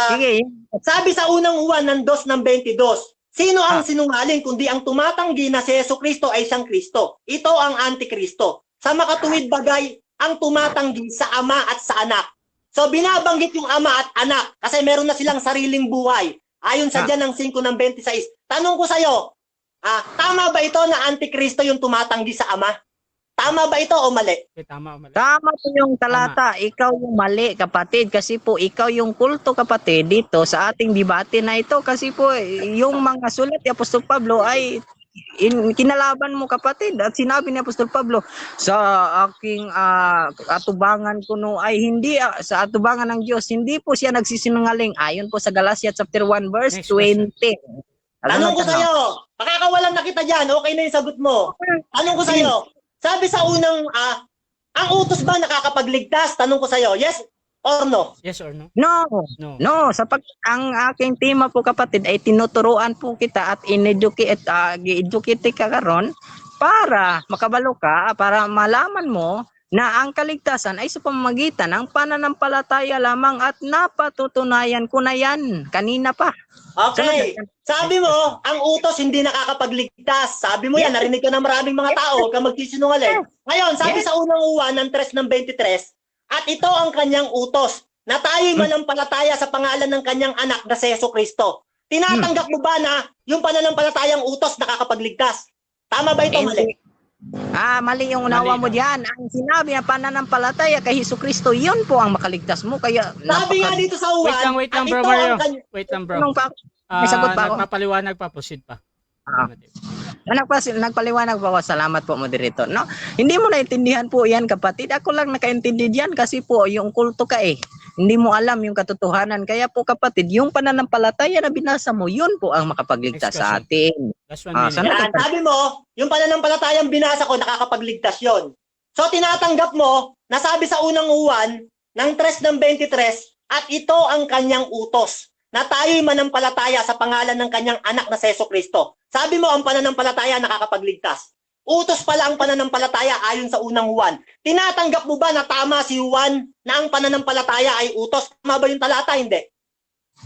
Sige.
Sabi sa unang Juan ng 2 ng 22, sino ang sinungaling kundi ang tumatanggi na si Jesucristo ay siyang Kristo? Ito ang Antikristo. Sa makatuwid bagay, ang tumatanggi sa Ama at sa Anak. So binabanggit yung Ama at Anak kasi meron na silang sariling buhay. Ayon sa Jan ng 5 ng 26. Tanong ko sa'yo, tama ba ito na Antikristo yung tumatanggi sa Ama? Tama ba ito o mali?
Okay, tama o mali?
Tama po yung talata. Ikaw yung mali, kapatid. Kasi po, ikaw yung kulto, kapatid, dito sa ating debate na ito. Kasi po, yung mga sulat ni Apostol Pablo ay kinalaban mo kapatid, at sinabi ni Apostol Pablo sa aking atubangan kuno ay hindi sa atubangan ng Diyos hindi po siya nagsisinungaling ayon po sa Galatia chapter 1 verse
Next question.
20.
Tanong ko sa'yo, makakawalan na kita dyan, okay na yung sagot mo. Tanong ko sa'yo, sabi sa unang, ang utos ba nakakapagligtas? Tanong ko sa'yo, yes or no?
Yes or no?
No.
No.
No, ang aking tema po kapatid ay tinuturuan po kita at gi-educate ka karon para makabalo ka, para malaman mo na ang kaligtasan ay sa pamamagitan ng pananampalataya lamang at napatutunayan ko na yan kanina pa.
Okay. Sabi mo, ang utos hindi nakakapagligtas. Sabi mo yan, narinig ka ng maraming mga tao, huwag kang magsisinungaling. Ngayon, sabi sa unang uwan ng 3:23, at ito ang kanyang utos, na tayo'y manampalataya sa pangalan ng kanyang anak na si Jesucristo. Tinatanggap mo ba na yung pananampalatayang utos nakakapagligtas? Tama ba ito, mali?
Mali yung unawa mo diyan. Ang sinabi ng pananampalataya kay Jesucristo, yun po ang makaligtas mo. Kaya
Sabi nga dito sa uwan,
Wait lang
at
bro
ito
Mario.
ang kanyang...
Wait lang bro.
May sagot pa ako.
Nagpapaliwanag pa, proceed pa.
Nagpaliwanag po ako. Salamat po, moderator. No? Hindi mo naintindihan po yan, kapatid. Ako lang nakaintindi diyan kasi po yung kulto ka eh. Hindi mo alam yung katotohanan. Kaya po kapatid, yung pananampalataya na binasa mo, yun po ang makapagligtas
Next
sa atin.
Last 1 minute.
Yan, sabi mo, yung pananampalatayang binasa ko, nakakapagligtas yon. So, tinatanggap mo, nasabi sa unang uwan ng 3:23, at ito ang kanyang utos, na tayo'y manampalataya sa pangalan ng kanyang anak na si Jesucristo. Sabi mo, ang pananampalataya nakakapagligtas. Utos pala ang pananampalataya ayon sa unang Juan. Tinatanggap mo ba na tama si Juan na ang pananampalataya ay utos? Tama ba yung talata? Hindi.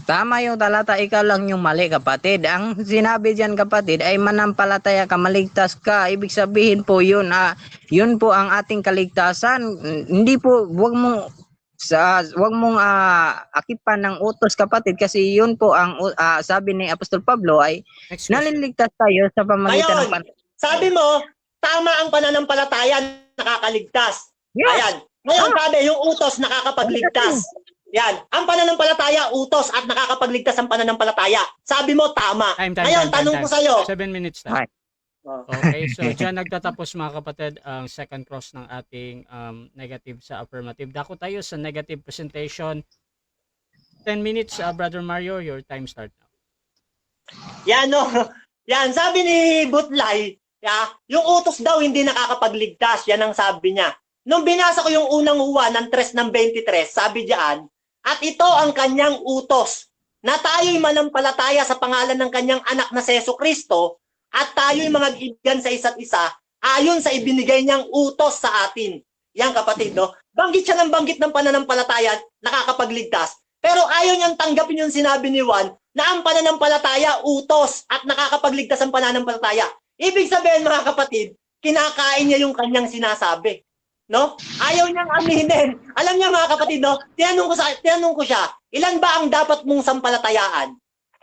Tama yung talata, ikaw lang yung mali, kapatid. Ang sinabi diyan, kapatid, ay manampalataya ka, maligtas ka. Ibig sabihin po yun, yun po ang ating kaligtasan. Hindi po, wag mong akipan ng utos, kapatid, kasi yun po ang sabi ni Apostol Pablo ay
Next question.
naliligtas tayo sa pamagitan ng
Sabi mo, tama ang pananampalataya nakakaligtas.
Yes.
Ayan. Ngayon sabi, yung utos nakakapagligtas. Yan. Ang pananampalataya, utos at nakakapagligtas ang pananampalataya. Sabi mo, tama. Ngayon, tanong ko sa'yo.
7 minutes na.
Right.
Okay, so dyan nagtatapos mga kapatid ang second cross ng ating negative sa affirmative. Dako tayo sa negative presentation. 10 minutes, Brother Mario, your time start now.
Yan, no? Yan, sabi ni Butlay, yung utos daw hindi nakakapagligtas. Yan ang sabi niya. Nung binasa ko yung unang Juan ng 3:23, sabi diyan, at ito ang kanyang utos, na tayo'y manampalataya sa pangalan ng kanyang anak na si Jesucristo, at tayo'y mga kaibigan sa isa't isa, ayon sa ibinigay niyang utos sa atin. Yan kapatid, no? Banggit siya ng banggit ng pananampalataya, nakakapagligtas. Pero ayaw niyang tanggapin yung sinabi ni Juan, na ang pananampalataya, utos, at nakakapagligtas ang pananampalataya. Ibig sabihin mga kapatid, kinakain niya yung kanyang sinasabi. No? Ayaw niyang aminin. Alam niya mga kapatid, no? Tinanong ko siya, ilan ba ang dapat mong sampalatayaan?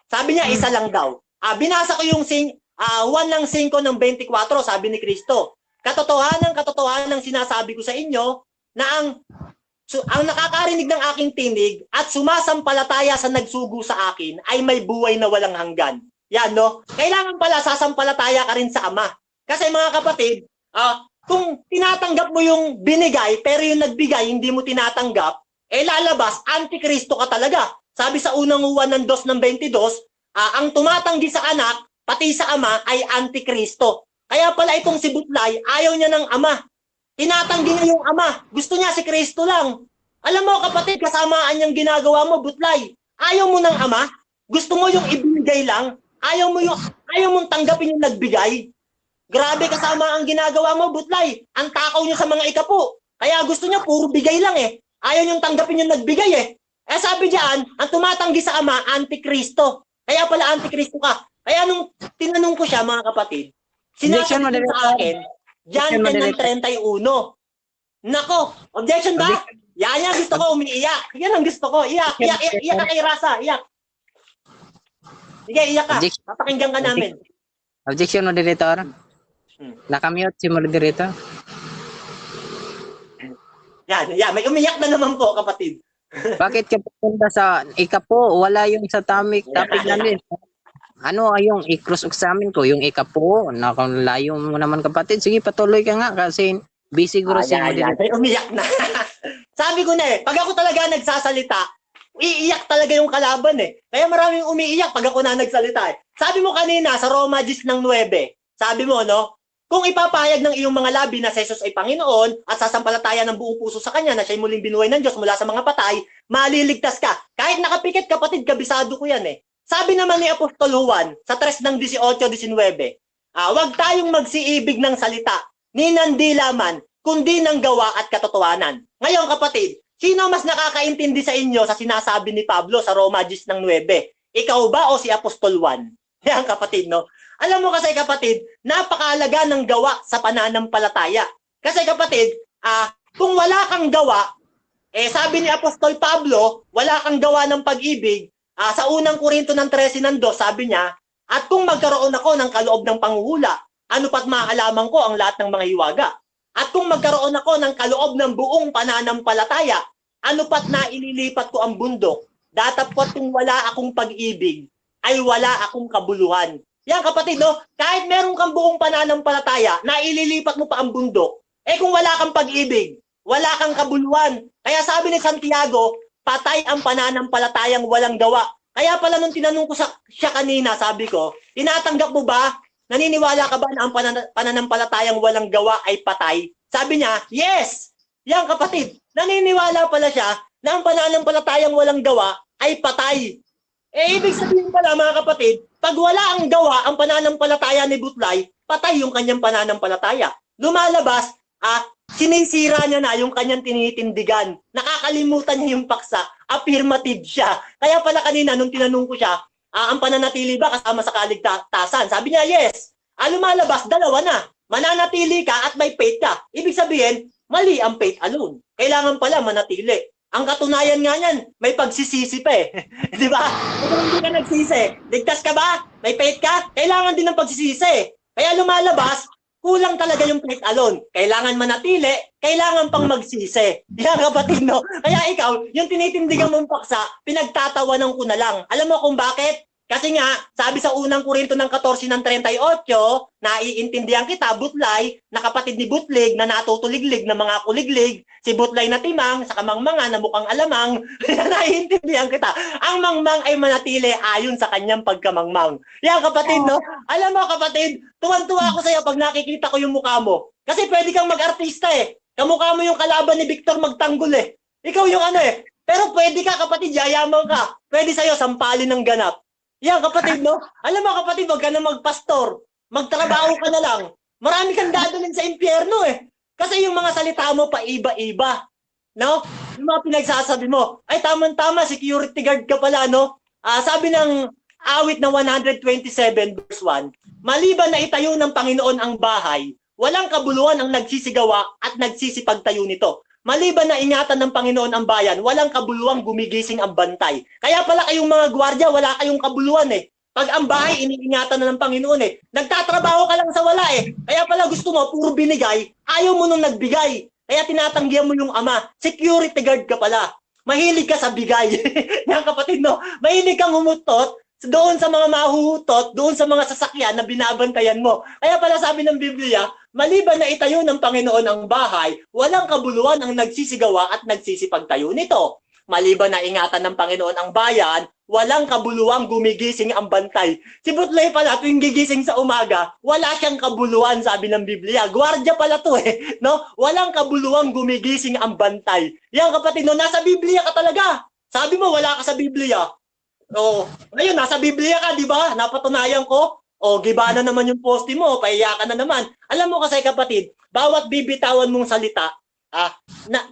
Sabi niya, isa lang daw. Binasa ko yung 1 ng 5 ng 24, sabi ni Kristo. Katotohanan sinasabi ko sa inyo na ang nakakarinig ng aking tinig at sumasampalataya sa nagsugo sa akin ay may buhay na walang hanggan. Yan, no? Kailangan pala sasampalataya ka rin sa Ama. Kasi mga kapatid, kung tinatanggap mo yung binigay pero yung nagbigay hindi mo tinatanggap, lalabas, antikristo ka talaga. Sabi sa unang Juan ng 2:22, ang tumatanggi sa anak, pati sa Ama, ay antikristo. Kaya pala itong si Butlay, ayaw niya ng Ama. Tinatanggi niya yung Ama. Gusto niya si Kristo lang. Alam mo kapatid, kasamaan niyang ginagawa mo, Butlay. Ayaw mo ng Ama. Gusto mo yung ibigay lang. Ayaw mong tanggapin yung nagbigay. Grabe kasama ang ginagawa mo, Butlay. Ang takaw niyo sa mga ikapo. Kaya gusto niya puro bigay lang eh. Ayaw niyong tanggapin yung nagbigay eh. Sabi diyan, ang tumatanggi sa Ama, antikristo. Kaya pala antikristo ka. Kaya nung tinanong ko siya, mga kapatid, sinasabi niya sa akin, John 10:31. Nako, objection ba? Yan gusto ko, umiiyak. Yan ang gusto ko. Iyak ka kay Rasa, iyak. Sige, iyak ka. Papakinggan ka namin.
Objection, moderator. Nakamute si moderator.
Yan, may umiyak na naman po, kapatid.
Bakit ka pupunta sa ikapo? Wala yung sa topic namin. ano yung i-cross examine ko, yung ikapo, nakalayo mo naman kapatid. Sige, patuloy ka nga kasi busy ko si
Yan. May umiyak na. Sabi ko na pag ako talaga nagsasalita, iiyak talaga yung kalaban Kaya maraming umiiyak pag ako na nagsalita Sabi mo kanina sa Roma 10:9, sabi mo, no? Kung ipapahayag ng iyong mga labi na si Jesus ay Panginoon at sasampalataya ng buong puso sa Kanya na siya'y muling binuhay ng Diyos mula sa mga patay, maliligtas ka. Kahit nakapikit, kapatid, kabisado ko yan Sabi naman ni Apostol Juan sa 3:18-19, huwag tayong magsiibig ng salita, ni ng dilaman, kundi ng gawa at katotohanan. Ngayon, kapatid, sino mas nakakaintindi sa inyo sa sinasabi ni Pablo sa Roma 10:9? Ikaw ba o si Apostol Juan? Yan, kapatid, no? Alam mo kasi, kapatid, napakahalaga ng gawa sa pananampalataya. Kasi, kapatid, kung wala kang gawa, sabi ni Apostol Pablo, wala kang gawa ng pag-ibig, sa unang Korinto ng 13:2, sabi niya, at kung magkaroon ako ng kaloob ng panghuhula, ano pat maalaman ko ang lahat ng mga hiwaga. At kung magkaroon ako ng kaloob ng buong pananampalataya, ano pat na ililipat ko ang bundok, datapwat kung wala akong pag-ibig, ay wala akong kabuluhan. Yan, kapatid, no? Kahit meron kang buong pananampalataya na ililipat mo pa ang bundok, kung wala kang pag-ibig, wala kang kabuluhan. Kaya sabi ni Santiago, patay ang pananampalatayang walang gawa. Kaya pala nung tinanong ko siya kanina, sabi ko, tinatanggap mo ba? Naniniwala ka ba na ang pananampalatayang walang gawa ay patay? Sabi niya, yes! Yan, kapatid, naniniwala pala siya na ang pananampalatayang walang gawa ay patay. Ibig sabihin pala, mga kapatid, pag wala ang gawa ang pananampalataya ni Butlay, patay yung kanyang pananampalataya. Lumalabas, sinisira niya na yung kanyang tinitindigan. Nakakalimutan niya yung paksa. Affirmative siya. Kaya pala kanina, nung tinanong ko siya, ang pananatili ba kasama sa kaligtasan? Sabi niya, yes. Lumalabas, dalawa na. Mananatili ka at may faith ka. Ibig sabihin, mali ang faith alone. Kailangan pala manatili. Ang katunayan nga niyan, may pagsisisi pa Di ba? Kung hindi ka nagsisi, ligtas ka ba? May faith ka? Kailangan din ng pagsisisi. Kaya lumalabas, kulang talaga yung faith alone. Kailangan manatili, kailangan pang magsisi. Yan, kapatid, no? Kaya ikaw, yung tinitindigan mong paksa, pinagtatawanan ko na lang. Alam mo kung bakit? Kasi nga, sabi sa unang Korinto ng 14:38, naiintindihan kita, Butlay, na kapatid ni Butlig, na natutuliglig na mga kuliglig, si Butlay na timang, sa kamangmanga na mukhang alamang, naiintindihan kita. Ang mangmang ay manatili ayon sa kanyang pagkamangmang. Yan, kapatid, no? Alam mo, kapatid, tuwan-tuwa ako sa'yo pag nakikita ko yung mukha mo. Kasi pwede kang mag-artista Kamukha mo yung kalaban ni Victor Magtanggol Ikaw yung Pero pwede ka, kapatid, yayaman ka. Pwede sa'yo, sampalin ng ganap. Yan, kapatid, no? Alam mo, kapatid, wag ka na magpastor. Magtrabaho ka na lang. Marami kang dadalhin sa impyerno Kasi yung mga salita mo pa iba-iba. No? Yung mga pinagsasabi mo, ay tama-tama, security guard ka pala, no? Sabi ng awit na 127 verse 1, maliban na itayo ng Panginoon ang bahay, walang kabuluhan ang nagsisigawa at nagsisipagtayo nito. Maliban na ingatan ng Panginoon ang bayan, walang kabuluhang gumigising ang bantay. Kaya pala kayong mga gwardiya, wala kayong kabuluhan Pag ang bahay, iniingatan na ng Panginoon Nagtatrabaho ka lang sa wala Kaya pala gusto mo, puro binigay, ayaw mo nung nagbigay. Kaya tinatanggihan mo yung ama. Security guard ka pala. Mahilig ka sa bigay. Yan, kapatid, no? Mahilig kang humutot doon sa mga mahuhutot, doon sa mga sasakyan na binabantayan mo. Kaya pala sabi ng Biblia, maliban na itayo ng Panginoon ang bahay, walang kabuluhan ang nagsisigawa at nagsisipagtayo nito. Maliban na ingatan ng Panginoon ang bayan, walang kabuluhang gumigising ang bantay. Si Butlay pala, tuwing gigising sa umaga, wala siyang kabuluhan, sabi ng Biblia. Gwardiya pala to no? Walang kabuluhang gumigising ang bantay. Yan, kapatid, no? Nasa Biblia ka talaga. Sabi mo, wala ka sa Biblia. Ngayon, nasa Biblia ka, di ba? Napatunayan ko. Giba na naman yung poste mo, paiyakan na naman. Alam mo kasi, kapatid, bawat bibitawan mong salita,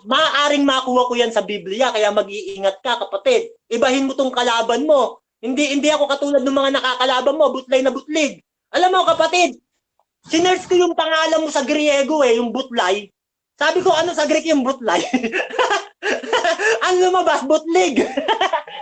maaaring makuha ko yan sa Biblia, kaya mag-iingat ka, kapatid. Ibahin mo tong kalaban mo. Hindi ako katulad ng mga nakakalaban mo, Butlay na Butlig. Alam mo, kapatid, sinerge ko yung pangalan mo sa Griego yung Butlay. Sabi ko, ano sa Greek yung Butlay? Ang lumabas, Butlig.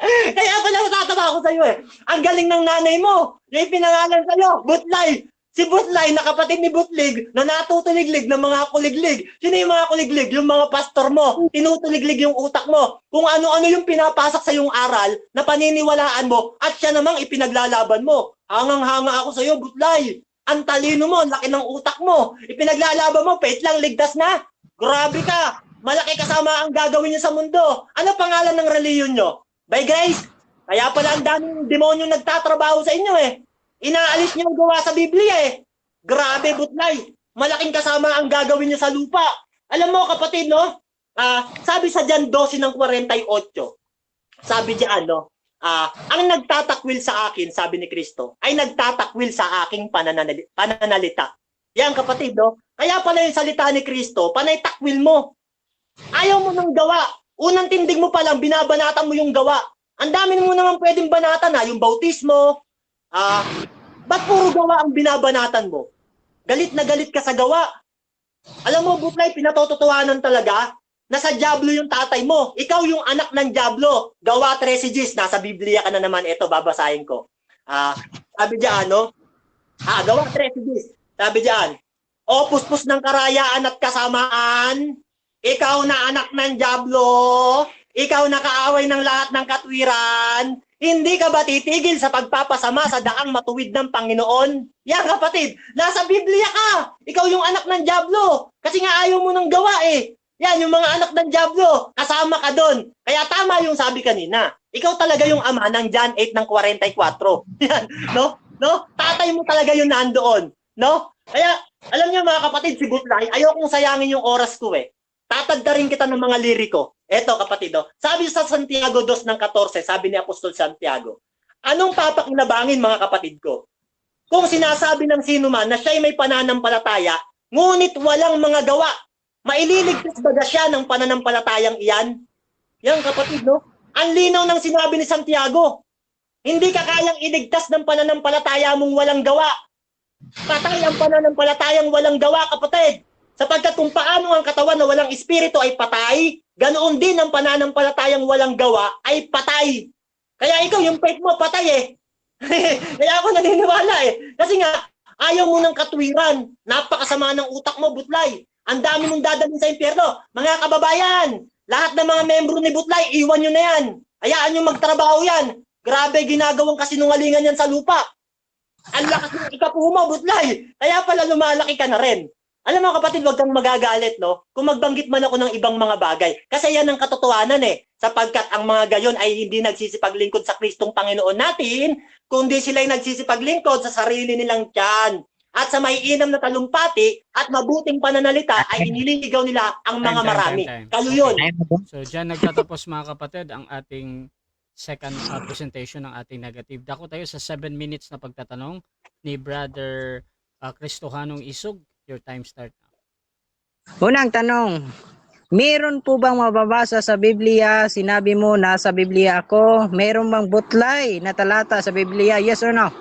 Kaya pala natatawa ako sa'yo Ang galing ng nanay mo. Yung pinangalan sa'yo, Butlay. Si Butlay, na kapatid ni Butlig, na natutuliglig ng mga kuliglig. Sino yung mga kuliglig? Yung mga pastor mo. Tinutuliglig yung utak mo. Kung ano-ano yung pinapasok sa yung aral na paniniwalaan mo at siya namang ipinaglalaban mo. Hangang-hanga ako sa'yo, Butlay. Ang talino mo, ang laki ng utak mo. Ipinaglalaban mo, pait lang, ligtas na. Grabe ka. Malaki kasama ang gagawin niyo sa mundo. Ano pangalan ng reliyon nyo? By grace. Kaya pala ang daming demonyo nagtatrabaho sa inyo eh. Inaalis niyo ang gawa sa Biblia eh. Grabe, Butlay. Malaking kasama ang gagawin niyo sa lupa. Alam mo, kapatid, no? Sabi sa Jan 12 ng 48, sabi diyan, no? Ang nagtatakwil sa akin, sabi ni Kristo, ay nagtatakwil sa aking pananalita. Yan, kapatid, no? Kaya pala yung salita ni Kristo, panay takwil mo. Ayaw mo ng gawa. Unang tindig mo pa lang, binabanatan mo yung gawa. Ang dami mo naman pwedeng banatan, yung bautismo. Ba't puro gawa ang binabanatan mo? Galit na galit ka sa gawa. Alam mo, Butlay, pinatototohanan talaga na sa Diablo yung tatay mo. Ikaw yung anak ng Diablo. Gawa 13 nasa Biblia ka na naman. Ito, babasahin ko. Sabi diyan, no? Gawa 13 sabi diyan, o puspos ng karayaan at kasamaan, ikaw na anak ng Diablo, ikaw na kaaway ng lahat ng katwiran, hindi ka ba titigil sa pagpapasama sa daang matuwid ng Panginoon? Yan, kapatid, nasa Biblia ka. Ikaw yung anak ng Diablo. Kasi nga ayaw mo ng gawa eh. Yan, yung mga anak ng Diablo, kasama ka doon. Kaya tama yung sabi kanina. Ikaw talaga yung ama ng John 8 ng 44. Yan, no? No? Tatay mo talaga yung nandoon. No? Kaya, alam niyo mga kapatid, si Butlay, ayaw kong sayangin yung oras ko eh. Tatagda rin kita ng mga liriko. Eto, kapatid, sabi sa Santiago 2 ng 14, sabi ni Apostol Santiago, anong papakinabangin mga kapatid ko? Kung sinasabi ng sino man na siya'y may pananampalataya, ngunit walang mga gawa, maililigtas ba siya ng pananampalatayang iyan? Yan, kapatid, no? Ang linaw ng sinabi ni Santiago, hindi ka kayang iligtas ng pananampalataya mong walang gawa. Patay ang pananampalatayang walang gawa, kapatid. Sapagkat kung paano ang katawan na walang espiritu ay patay, ganoon din ang pananampalatayang walang gawa ay patay. Kaya ikaw, yung faith mo, patay eh. Kaya ako naniniwala eh. Kasi nga, ayaw mo ng katwiran. Napakasama ng utak mo, Butlay. Ang dami mong dadalhin sa impyerno. Mga kababayan, lahat ng mga membro ni Butlay, iwan nyo na yan. Hayaan nyo magtrabaho yan. Grabe, ginagawang kasinungalingan yan sa lupa. Ang lakas ng ikapuho mo, Butlay. Kaya pala lumalaki ka na rin. Alam mo kapatid, huwag kang magagalit, no? Kung magbanggit man ako ng ibang mga bagay. Kasi yan ang katotohanan eh. Sapagkat ang mga gayon ay hindi nagsisipaglingkod sa Kristong Panginoon natin, kundi sila'y nagsisipaglingkod sa sarili nilang tiyan. At sa maiinam na talumpati at mabuting pananalita ay inililigaw nila ang mga marami. Kayo yun.
So dyan nagtatapos mga kapatid ang ating second presentation ng ating negative. Dako tayo sa 7 minutes na pagtatanong ni Brother Cristohanong Isog. Your time start now.
Unang tanong, meron po bang mababasa sa Biblia? Sinabi mo nasa Biblia ako. Meron bang butlay na talata sa Biblia? Yes or no?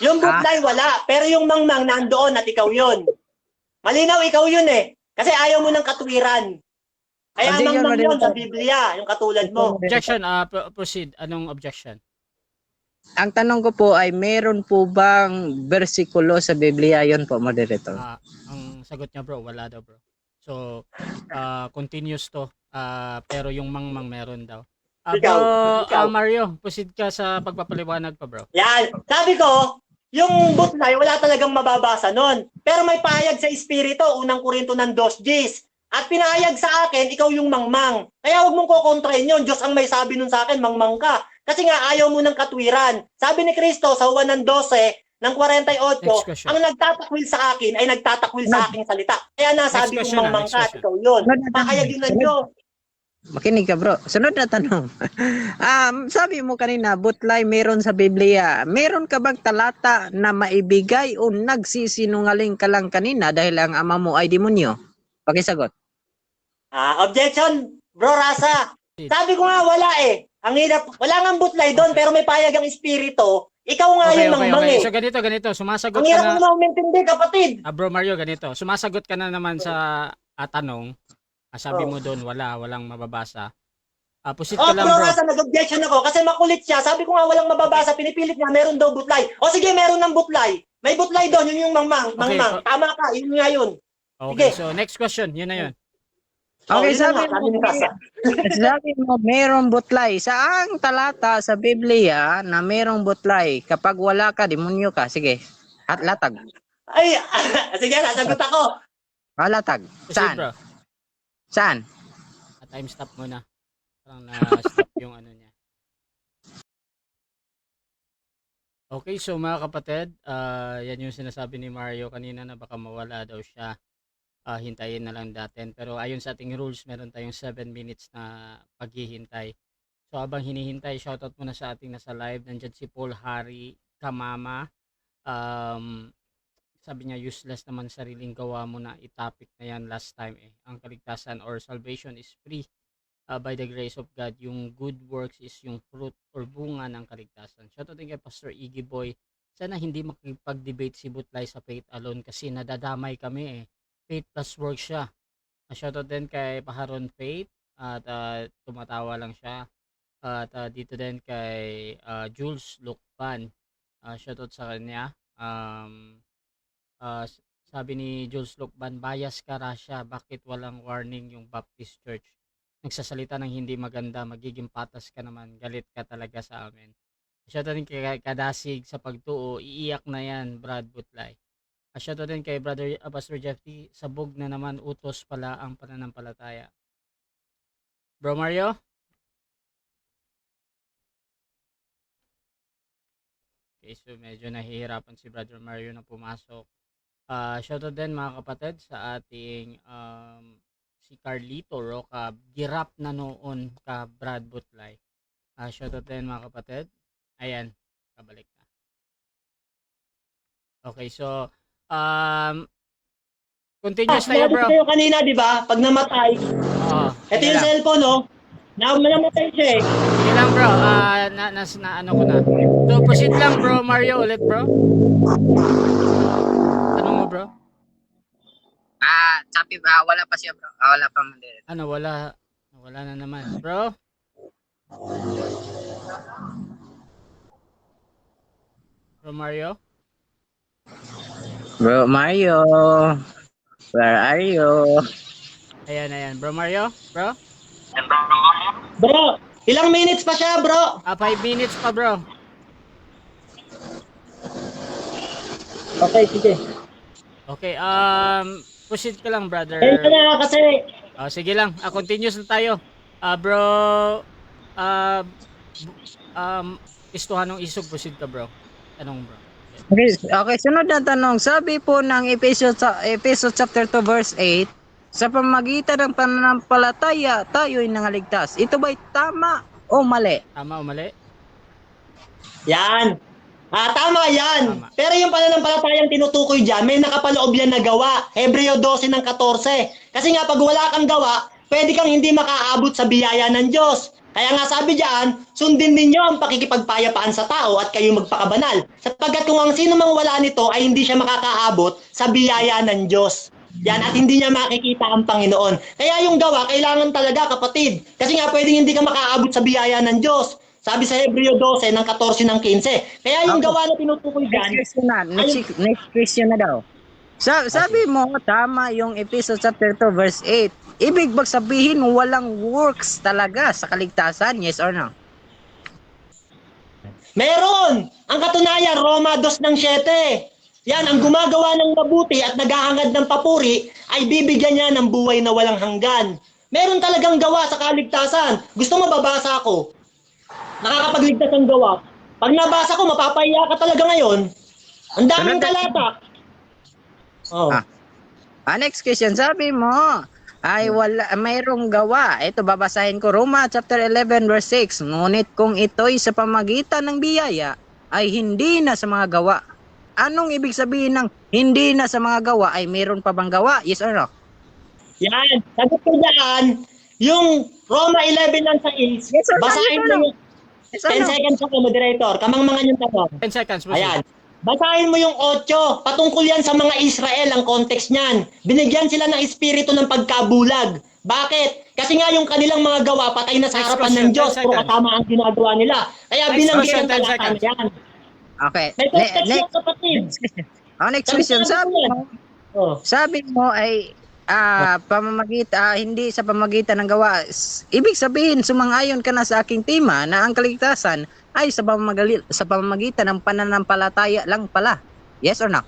Yung Butlay wala, pero yung mangmang nandoon at ikaw yun. Malinaw, ikaw yun eh. Kasi ayaw mo ng katwiran. Kaya mangmang yun sa Biblia, yung katulad mo.
Objection, proceed. Anong objection?
Ang tanong ko po ay meron po bang bersikulo sa Biblia? Yun po, moderator.
Ang sagot niya bro, wala daw bro. So, continuous to. Pero yung mangmang meron daw.
Ikaw.
Mario, proceed ka sa pagpapaliwanag pa bro.
Yan. Sabi ko, yung Butlay, wala talagang mababasa nun. Pero may pahayag sa Espiritu, unang Korinto ng 2:10. At pinahayag sa akin, ikaw yung mangmang. Kaya huwag mong kukontrahin yun. Diyos ang may sabi nun sa akin, mangmang ka. Kasi nga ayaw mo ng katwiran. Sabi ni Kristo sa Juan ng 12 ng 48, ang nagtatakwil sa akin ay nagtatakwil sa aking salita. Kaya nasabi ko mangmang ka, ikaw yun. Pahayag yun ng Diyos.
Makinig ka bro. Sunod na tanong. Sabi mo kanina, butlay meron sa Biblia. Meron ka bang talata na maibigay o nagsisinungaling ka lang kanina dahil ang ama mo ay demonyo? Pakisagot.
Objection, bro Rasa. Sabi ko nga wala eh. Ang hirap, wala nga butlay doon pero may pahayag ang Espiritu. Ikaw nga yung mangmang eh.
So ganito, sumasagot
ang
ka
hirap
na.
mo maumintindi, kapatid.
Bro Mario, ganito. Sumasagot ka na naman sa tanong. Sabi mo doon, walang mababasa. Pusit ka lang
bro.
bro.
Rasa, nag-objection ako kasi makulit siya. Sabi ko nga walang mababasa, pinipilit niya, meron daw butlay. O sige, meron ng butlay. May butlay doon, yun yung mangmang.
Okay,
Tama ka, yun nga yun.
Okay,
Sige.
so next question, yun na yun.
Okay,
yun na
sabi
nga, sabi ni Kasa.
sabi mo merong butlay. Saang talata sa Biblia na merong butlay? Kapag wala ka, demonyo ka. Sige, at latag.
Ay, sige, nasagot ako.
Latag.
Proceed,
Saan?
bro.
Saan?
Time stop muna. Parang na-stop yung ano niya. Okay, so mga kapatid, yan yung sinasabi ni Mario kanina na baka mawala daw siya. Hintayin na lang natin. Pero ayon sa ating rules, meron tayong 7 minutes na paghihintay. So habang hinihintay, shoutout muna sa ating nasa live. Nandyan si Paul Hari Kamama. Sabi niya, useless naman sariling gawa mo na i-topic na yan last time eh. Ang kaligtasan or salvation is free by the grace of God. Yung good works is yung fruit or bunga ng kaligtasan. Shoutout din kay Pastor Iggy Boy. Sana hindi makipag-debate si Butlay sa faith alone kasi nadadamay kami eh. Faith plus work siya. Shoutout din kay Paharon Faith at tumatawa lang siya. At dito din kay Jules Lukpan. Shoutout sa kanya. Sabi ni Jules Lukban, bias ka Rasha, bakit walang warning yung Baptist Church? Nagsasalita ng hindi maganda, magiging patas ka naman, galit ka talaga sa amin. Shoutout din kay Kadasig sa pagtuo, iiyak na yan Brad Butlay. Shoutout din kay Brother Pastor Jeffy, sabog na naman, utos pala ang pananampalataya. Bro Mario? Okay, so medyo nahihirapan si Brother Mario na pumasok. Shoutout din mga kapatid sa ating si Carlito Roca, girap na noon ka Brad Butlay. Shoutout din mga kapatid. Ayan, kabalik na. Okay, so continuous tayo bro.
Kayo kanina, di ba? Pag namatay, ito yung cellphone, no? Namatay siya eh.
Sige lang bro, na ano ko na. So proceed lang bro Mario ulit bro. Tanong mo bro?
Sabi ba, wala pa siya bro. Wala pa man din.
Ano, wala na naman. Bro? Bro Mario?
Bro Mario, where are you?
Ayan. Bro Mario? Bro?
Bro, ilang minutes pa siya, bro?
5 minutes pa bro.
Okay, sige.
Okay, proceed ka lang brother.
Kaya na kasi,
Sige lang, continuous na tayo. Bro, istuhan ng isog, proceed ka bro. Tanong bro.
Okay, sunod na tanong. Sabi po ng Ephesians chapter 2 verse 8, sa pamagitan ng pananampalataya, tayo'y nangaligtas. Ito ba'y tama o mali?
Tama o mali?
yan. Tama yan.
Tama.
Pero yung pananampalatayang tinutukoy dyan, may nakapaloob yan na gawa. Hebreo 12 ng 14. Kasi nga, pag wala kang gawa, pwede kang hindi makaabot sa biyaya ng Diyos. Kaya nga sabi dyan, sundin ninyo ang pakikipagpayapaan sa tao at kayo magpakabanal. Sapagkat kung ang sino mang wala nito ay hindi siya makakaabot sa biyaya ng Diyos. Yan, at hindi niya makikita ang Panginoon. Kaya yung gawa, kailangan talaga kapatid. Kasi nga pwedeng hindi ka makaabot sa biyaya ng Diyos. Sabi sa Hebreo 12 ng 14 ng 15. Kaya yung gawa na tinutukoy dyan,
Next question na daw. Sabi mo, tama yung Ephesians chapter 2 verse 8. Ibig bang sabihin walang works talaga sa kaligtasan? Yes or no?
meron! Ang katunayan, Roma 2 ng 7. Yan, ang gumagawa ng mabuti at naghahangad ng papuri ay bibigyan niya ng buhay na walang hanggan. Meron talagang gawa sa kaligtasan. Gusto mo babasa ako? Nakakapagligtas ang gawa. Pag nabasa ko, mapapahiya ka talaga ngayon. Ang daming talata. Oh.
Next question. Sabi mo, ay mayroong gawa. Ito, babasahin ko. Roma chapter 11 verse 6. Ngunit kung ito'y sa pamagitan ng biyaya, ay hindi na sa mga gawa. Anong ibig sabihin ng hindi na sa mga gawa? Ay mayroon pa bang gawa? Yes or no?
Yan. Sagot ko dyan, yung Roma 11 ng 6,
Yes or no?
basahin
Yes or
mo
no?
yung
Yes or
10
no?
seconds ako, moderator. Kamangmangan yung tanong.
10 seconds, proceed.
Ayan. Basahin mo yung 8. Patungkol yan sa mga Israel ang context niyan. Binigyan sila ng espiritu ng pagkabulag. Bakit? Kasi nga yung kanilang mga gawa patay na sa
Next
harapan
question,
ng Diyos.
10
Puro
seconds.
kasama ang ginagawa nila. Kaya
Next
binanggit
question,
ang
10
talata na
seconds.
yan.
Okay.
May context yan, kapatid.
Next question.
Sabi ko yan. Oh.
Sabi mo ay
hindi sa pamamagitan ng gawa. Ibig sabihin, sumang-ayon ka na sa aking tema na ang kaligtasan ay sa pamamagitan ng pananampalataya lang pala. Yes or no?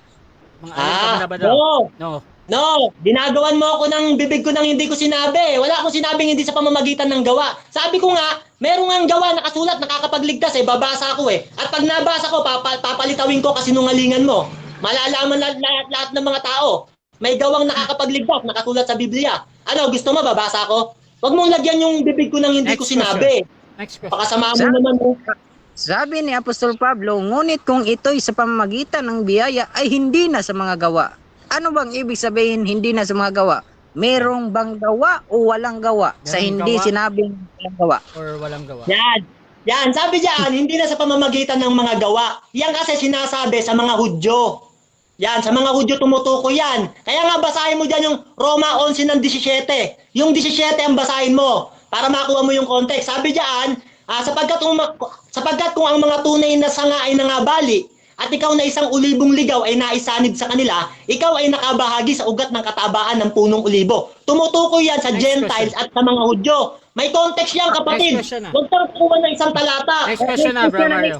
Mga alin ka ba daw?
No.
No.
No, ginagawan mo ako ng bibig ko ng hindi ko sinabi. Wala akong sinabing hindi sa pamamagitan ng gawa. Sabi ko nga, merong ang gawa nakasulat, nakakapagligtas babasa ako At pag nabasa ko, papalitawin ko kasinungalingan mo. Malalaman lahat ng mga tao. May gawang nakakapagligtas, nakasulat sa Biblia. Ano, gusto mo babasa ko? Huwag mong lagyan yung bibig ko ng hindi ko sinabi.
Next question.
Pakasama mo naman mo.
Sabi ni Apostol Pablo, ngunit kung ito'y sa pamamagitan ng biyaya ay hindi na sa mga gawa. Ano bang ibig sabihin hindi na sa mga gawa? Merong bang gawa o walang gawa? Sa
Merong
hindi
gawa.
sinabing walang gawa.
Or walang gawa.
Yan, sabi diyan, hindi na sa pamamagitan ng mga gawa. Yan kasi sinasabi sa mga Hudyo. Yan, sa mga Hudyo tumutukoy yan. Kaya nga basahin mo diyan yung Roma 11 ng 17. Yung 17 ang basahin mo para makuha mo yung context. Sabi diyan, sapagkat kung ang mga tunay na sanga ay nangabali, at ikaw na isang ulibong ligaw ay naisanib sa kanila, ikaw ay nakabahagi sa ugat ng katabaan ng punong ulibo. Tumutukoy yan sa
Next
Gentiles
question.
at sa mga Hudyo. May context yan, kapatid.
Next question na.
Huwag kang kuha ng isang talata.
Next question na, Bro Mario.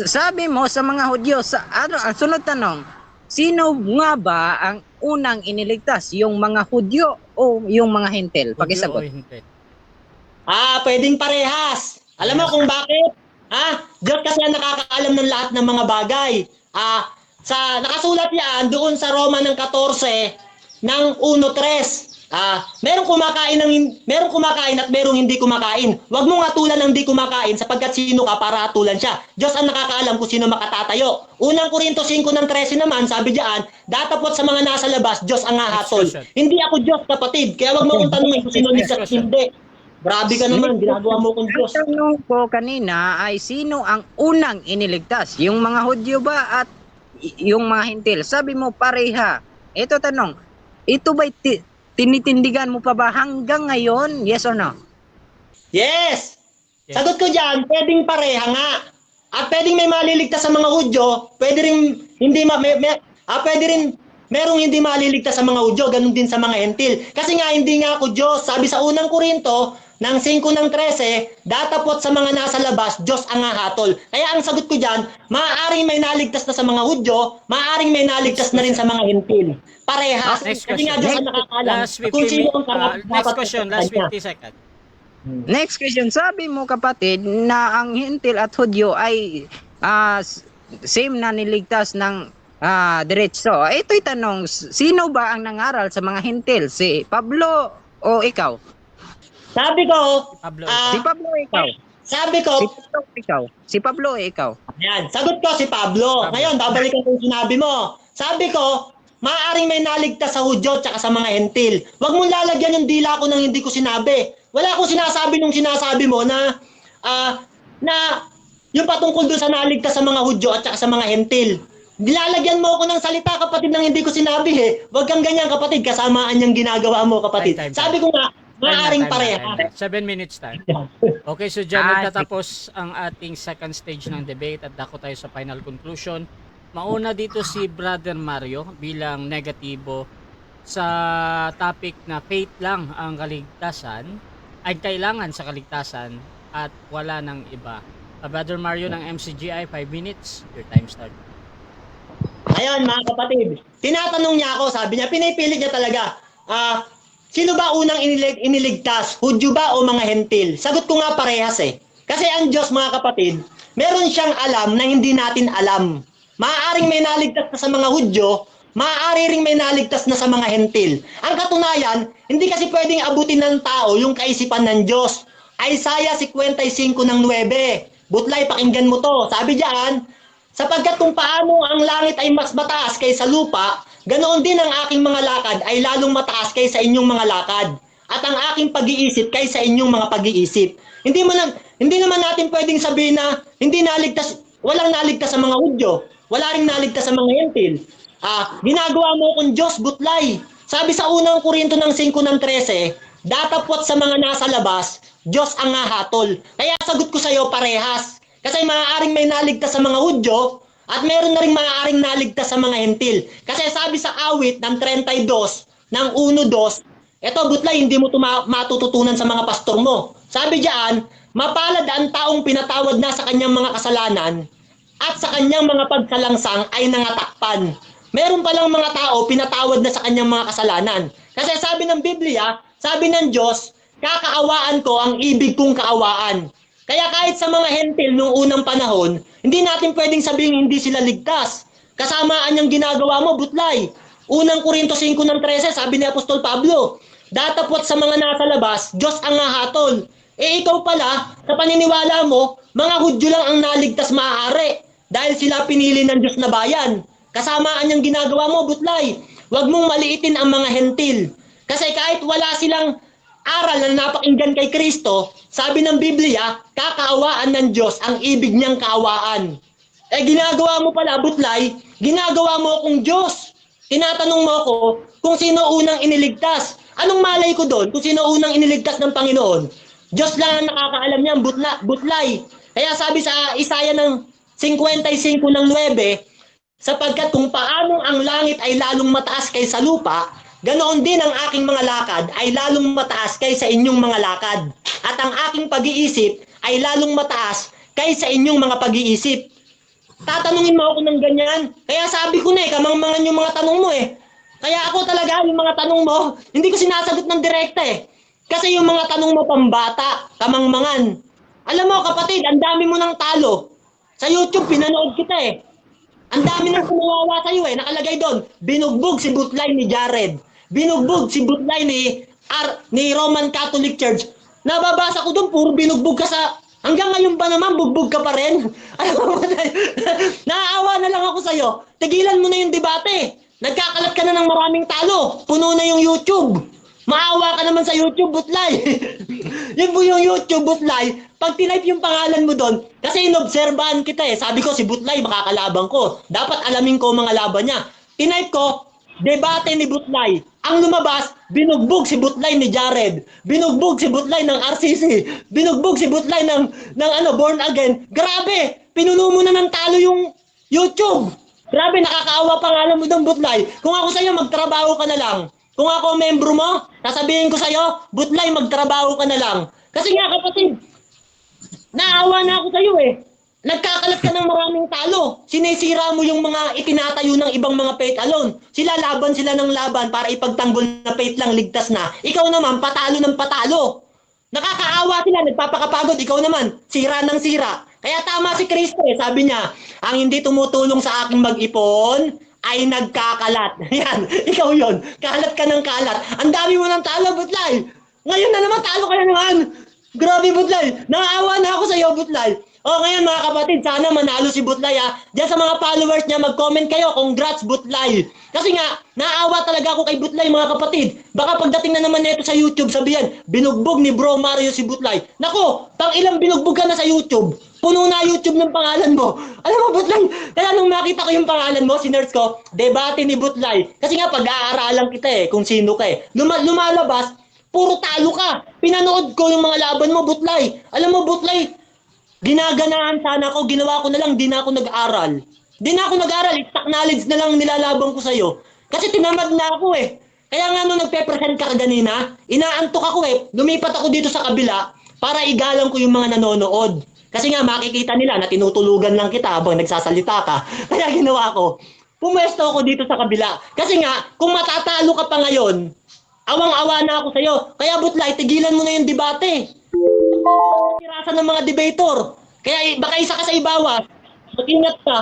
Sabi mo sa mga Hudyo, ang sunod tanong, sino nga ba ang unang iniligtas? Yung mga Hudyo o yung mga Hentil? Pakisagot.
Hudyo o hindi?
Pwedeng parehas. Alam mo kung bakit? Diyos kasi ang nakakaalam ng lahat ng mga bagay. Nakasulat yan doon sa Roma ng 14 ng 1:3. Merong kumakain at merong hindi kumakain. Huwag mong atulan ng hindi kumakain sapagkat sino ka para atulan siya. Diyos ang nakakaalam kung sino makatatayo. Unang Korinto 5:13 naman, sabi diyan, datapot sa mga nasa labas, Diyos ang hahatol.
Next question.
Hindi ako Diyos, kapatid. Kaya wag mo kong tanungin kung sino
Next
ligtas at
question.
hindi. Grabe ka naman, ginagawa mo kong Diyos.
Ang tanong ko kanina ay sino ang unang iniligtas? Yung mga Hudyo ba at yung mga Hentil? Sabi mo pareha. Ito tanong, ito ba'y tinitindigan mo pa ba hanggang ngayon? Yes or no?
Yes!
Yes.
Sagot ko dyan, pwedeng pareha nga. At pwedeng may maliligtas sa mga Hudyo, pwede rin merong hindi maliligtas sa mga Hudyo, ganun din sa mga Hentil. Kasi nga hindi nga ako Diyos. Sabi sa unang Korinto, ng 5:13, datapot sa mga nasa labas, Diyos ang hahatol. Kaya ang sagot ko dyan, maaaring may naligtas na sa mga Hudyo, maaaring may naligtas na rin sa mga Hentil. Parehas.
Next
Kasi nga
question.
Diyos ang nakakaalam.
Last 50
Kung sino ang
next question, last 50 seconds.
Next question, sabi mo kapatid na ang Hentil at Hudyo ay same na niligtas ng diretso. Ito'y tanong, sino ba ang nangaral sa mga Hentil? Si Pablo o ikaw?
Sabi ko,
Pablo.
Si Pablo o ikaw?
sabi ko,
Si Pablo o ikaw? Si Pablo o ikaw?
Ayan, sagot ko si Pablo. Ngayon, babalikan ko yung sinabi mo. Sabi ko, maaaring may naligtas sa Hudyo at sa mga Hentil. Huwag mong lalagyan yung dila ko ng hindi ko sinabi. Wala akong sinasabi nung sinasabi mo na yung patungkol doon sa naligtas sa mga Hudyo at sa mga Hentil. Nilalagyan mo ako ng salita, kapatid, ng hindi ko sinabi Huwag kang ganyan, kapatid. Kasamaan yung ginagawa mo, kapatid.
Time.
Sabi ko nga, maaaring pareha.
7 minutes time. Okay, so dyan nagtatapos ang ating second stage ng debate at dako tayo sa final conclusion. Mauna dito si Brother Mario bilang negatibo sa topic na faith lang ang kaligtasan, ay kailangan sa kaligtasan at wala ng iba. Brother Mario ng MCGI, 5 minutes, your time start.
Ayun, mga kapatid, tinatanong niya ako, sabi niya, pinipilit niya talaga, sino ba unang iniligtas? Hudyo ba o mga Hentil? Sagot ko nga parehas Kasi ang Diyos, mga kapatid, meron siyang alam na hindi natin alam. Maaaring may naligtas na sa mga Hudyo, maaari ring may naligtas na sa mga Hentil. Ang katunayan, hindi kasi pwedeng abutin ng tao yung kaisipan ng Diyos. Isaiah 55:9. Butlay, pakinggan mo to. Sabi diyan, sapagkat kung paano ang langit ay mas mataas kaysa lupa, ganoon din ang aking mga lakad ay lalong mataas kaysa inyong mga lakad. At ang aking pag-iisip kaysa inyong mga pag-iisip. Hindi naman natin pwedeng sabihin na walang naligtas sa mga Hudyo, wala ring naligtas sa mga Hentil. Ginagawa mo kung Diyos, butlay. Sabi sa unang Korinto ng 5:13, datapot sa mga nasa labas, Diyos ang hahatol. Kaya sagot ko sa iyo parehas. Kasi maaaring may naligtas sa mga Hudyo at meron na rin maaaring naligtas sa mga Hentil. Kasi sabi sa awit ng 32 ng 1:2. Eto, Butlay, hindi mo matututunan sa mga pastor mo. Sabi diyan, mapalad ang taong pinatawad na sa kanyang mga kasalanan at sa kanyang mga pagkalangsang ay nangatakpan. Meron palang mga tao pinatawad na sa kanyang mga kasalanan. Kasi sabi ng Biblia, sabi ng Diyos, kakaawaan ko ang ibig kong kaawaan. Kaya kahit sa mga hentil nung unang panahon, hindi natin pwedeng sabihin hindi sila ligtas. Kasamaan yung ginagawa mo, Butlay. Unang Korinto 5:13, sabi ni Apostol Pablo, datapot sa mga nasa labas, Diyos ang hahatol. Eh ikaw pala, sa paniniwala mo, mga Hudyo lang ang naligtas maaari dahil sila pinili ng Diyos na bayan. Kasamaan yung ginagawa mo, Butlay. Huwag mong maliitin ang mga hentil. Kasi kahit wala silang aral na napakinggan kay Kristo, sabi ng Biblia, kakaawaan ng Diyos ang ibig niyang kaawaan. Eh ginagawa mo pala, Butlay, ginagawa mo akong Diyos. Tinatanong mo ako kung sino unang iniligtas. Anong malay ko doon kung sino unang iniligtas ng Panginoon? Diyos lang ang nakakaalam niyan, Butlay. Kaya sabi sa Isaiah ng 55:9, sapagkat kung paanong ang langit ay lalong mataas kaysa lupa, ganoon din ang aking mga lakad ay lalong mataas kaysa inyong mga lakad. At ang aking pag-iisip ay lalong mataas kaysa inyong mga pag-iisip. Tatanungin mo ako ng ganyan. Kaya sabi ko na kamangmangan yung mga tanong mo eh. Kaya ako talaga, yung mga tanong mo, hindi ko sinasagot ng direkta eh. Kasi yung mga tanong mo pambata, kamangmangan. Alam mo kapatid, ang dami mo ng talo. Sa YouTube, pinanood kita eh. Ang dami nang kumawawa sa'yo eh. Nakalagay doon, binugbog si Butlay ni Jared. Binugbog si Butlay ni Roman Catholic Church. Nababasa ko doon, puro binugbog ka sa... Hanggang ngayon ba naman, bugbog ka pa rin? Alam mo, naaawa na lang ako sa'yo. Tigilan mo na yung debate. Nagkakalat ka na ng maraming talo. Puno na yung YouTube. Maawa ka naman sa YouTube, Butlay. Yun po yung YouTube, Butlay. Pag tinype yung pangalan mo doon, kasi inobserbahan kita eh. Sabi ko, si Butlay, makakalaban ko. Dapat alamin ko mga laban niya. Tinype ko, debate ni Butlay. Ang lumabas, binugbog si Butlay ni Jared. Binugbog si Butlay ng RCC. Binugbog si Butlay ng Born Again. Grabe! Pinuno mo na ng talo yung YouTube. Grabe, nakakaawa pangalan mo doon, Butlay. Kung ako sa'yo, magtrabaho ka na lang. Kung ako membro mo, sasabihin ko sa'yo, Butlay, magtrabaho ka na lang. Kasi nga kapatid, naawa na ako sa'yo eh. Nagkakalat ka ng maraming talo. Sinisira mo yung mga itinatayo ng ibang mga faith alone. Sila ng laban para ipagtanggol na faith lang, ligtas na. Ikaw naman, patalo ng patalo. Nakakaawa sila, nagpapakapagod. Ikaw naman, sira ng sira. Kaya tama si Kristo eh. Sabi niya, ang hindi tumutulong sa aking mag-ipon ay nagkakalat. Yan, ikaw yon. Kalat ka ng kalat. Ang dami mo ng talo, Butlay. Ngayon na naman, talo ka na naman. Grabe, Butlay. Naawa na ako sa iyo, Butlay. O ngayon mga kapatid, sana manalo si Butlay ha. Diyan sa mga followers niya, mag-comment kayo. Congrats, Butlay. Kasi nga, naawa talaga ako kay Butlay mga kapatid. Baka pagdating na naman nito sa YouTube, sabihan, binugbog ni Bro Mario si Butlay. Nako, pang ilang binugbog ka na sa YouTube. Puno na YouTube ng pangalan mo. Alam mo, Butlay, kaya nung makita ko yung pangalan mo, sinerge ko, debate ni Butlay. Kasi nga, pag-aaralan kita eh, kung sino ka eh. Lumalabas, puro talo ka. Pinanood ko yung mga laban mo, Butlay. Alam mo, Butlay, ginaganaan sana ako, ginawa ko na lang, di na ako nag-aral. Di na ako nag-aral, exact knowledge na lang nilalabang ko sa'yo. Kasi tinamad na ako eh. Kaya nga nung nagpe-present ka kanina, inaantok ako eh. Lumipat ako dito sa kabila para igalang ko yung mga nanonood. Kasi nga makikita nila na tinutulugan lang kita habang nagsasalita ka. Kaya ginawa ko, pumwesto ako dito sa kabila. Kasi nga, kung matatalo ka pa ngayon, awang-awa na ako sa'yo. Kaya Butlay, tigilan mo na yung debate. Tirasan ng mga debator. Kaya baka isa ka sa ibawas. Mag-ingat ka.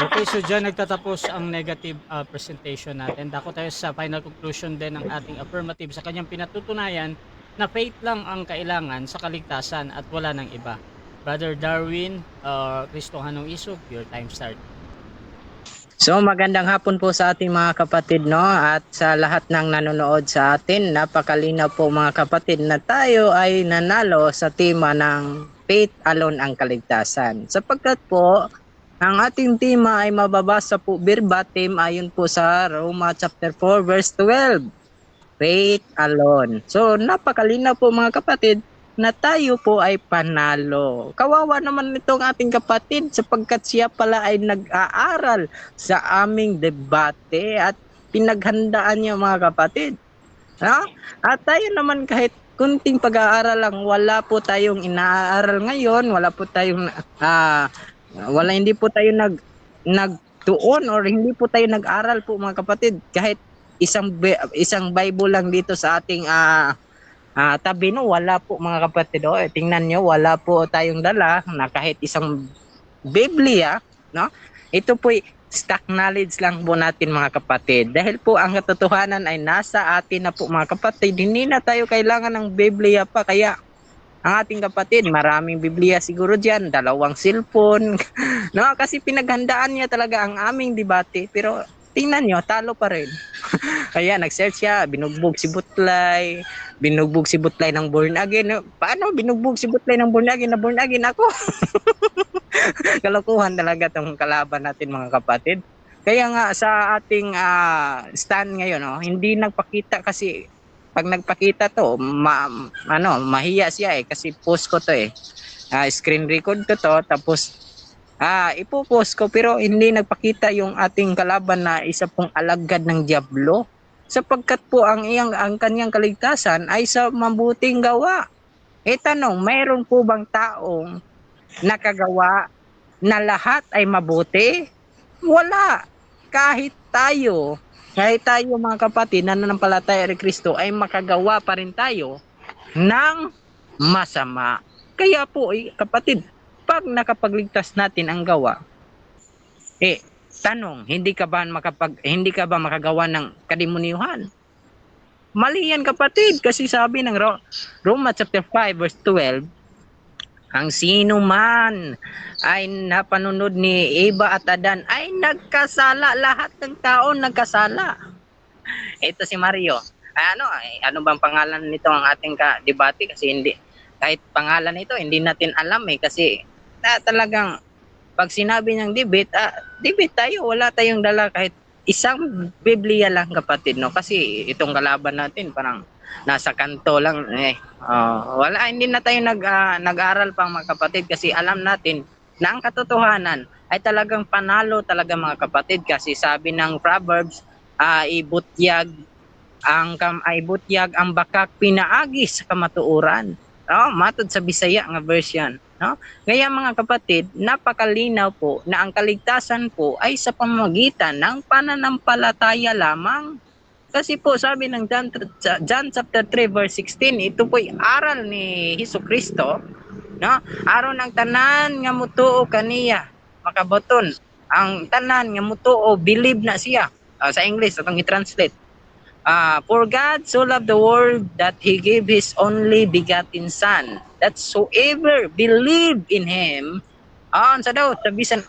Okay, so dyan nagtatapos ang negative presentation natin. Dako tayo sa final conclusion din ng ating affirmative sa kanyang pinatutunayan na faith lang ang kailangan sa kaligtasan at wala nang iba. Brother Darwin, Cristo Hanong Isog, your time start.
So magandang hapon po sa ating mga kapatid no at sa lahat ng nanonood sa atin. Napakalinaw po mga kapatid na tayo ay nanalo sa tema ng faith alone ang kaligtasan. Sapagkat po ang ating tema ay mababasa po verbatim ayon po sa Roma chapter 4 verse 12. Faith alone. So napakalinaw po mga kapatid na tayo po ay panalo. Kawawa naman itong ating kapatid sapagkat siya pala ay nag-aaral sa aming debate at pinaghandaan niyo mga kapatid. No? At tayo naman kahit kunting pag-aaral lang, wala po tayong inaaral ngayon, wala po tayong hindi po tayo nagtuon or hindi po tayo nag-aral po mga kapatid. Kahit isang Bible lang dito sa ating tabi, no, wala po mga kapatid. Tingnan nyo, wala po tayong dala na kahit isang Biblia, no? Ito po stock knowledge lang po natin mga kapatid. Dahil po ang katotohanan ay nasa atin na po mga kapatid. Hindi na tayo kailangan ng Biblia pa. Kaya ang ating kapatid, maraming Biblia siguro dyan, 2 cellphone. No? Kasi pinaghandaan niya talaga ang aming debate. Pero tingnan nyo, talo pa rin. Kaya nag-search siya, binugbog si Butlay ng born again. Paano binugbog si Butlay ng born again na born again ako? Kalokohan talaga tong kalaban natin mga kapatid. Kaya nga sa ating stand ngayon, hindi nagpakita kasi pag nagpakita to, mahiya siya kasi post ko to screen record ko to, tapos ipopost ko pero hindi nagpakita yung ating kalaban na isa pong alagad ng dyablo. Sapagkat po ang kanyang kaligtasan ay sa mabuting gawa. Tanong, mayroon po bang taong nakagawa na lahat ay mabuti? Wala. Kahit tayo mga kapatid na nanampalataya kay Kristo ay makagawa pa rin tayo ng masama. Kaya po kapatid, pag nakapagligtas natin ang gawa, tanong, hindi ka ba makagawa ng kadimunyuhan? Mali yan kapatid, kasi sabi ng Roma chapter 5 verse 12, ang sino man ay napanunod ni Eva at Adan ay nagkasala. Lahat ng tao nagkasala. Ito si Mario. Ano bang pangalan nito ang ating debate? Kasi hindi, kahit pangalan nito, hindi natin alam kasi talagang pag sinabi niyang debate tayo. Wala tayong dala kahit isang Biblia lang kapatid. No? Kasi itong kalaban natin parang nasa kanto lang wala, hindi na tayo nag-aral pang mga kapatid kasi alam natin na ang katotohanan ay talagang panalo talaga mga kapatid, kasi sabi ng Proverbs, ibutyag ang bakak pinaagi sa kamatuoran. Matod sa Bisaya nga version, no? Kaya mga kapatid, napakalinaw po na ang kaligtasan po ay sa pamamagitan ng pananampalataya lamang. Kasi po sabi ng John chapter 3 verse 16, ito po'y aral ni Jesucristo, no? Aron ang tanan nga mutuo kaniya makaboton. Ang tanan nga mutuo believe na siya. Sa English atong i-translate. For God so loved the world that He gave His only begotten Son, that whoever believe in Him, sa daw, sa bisan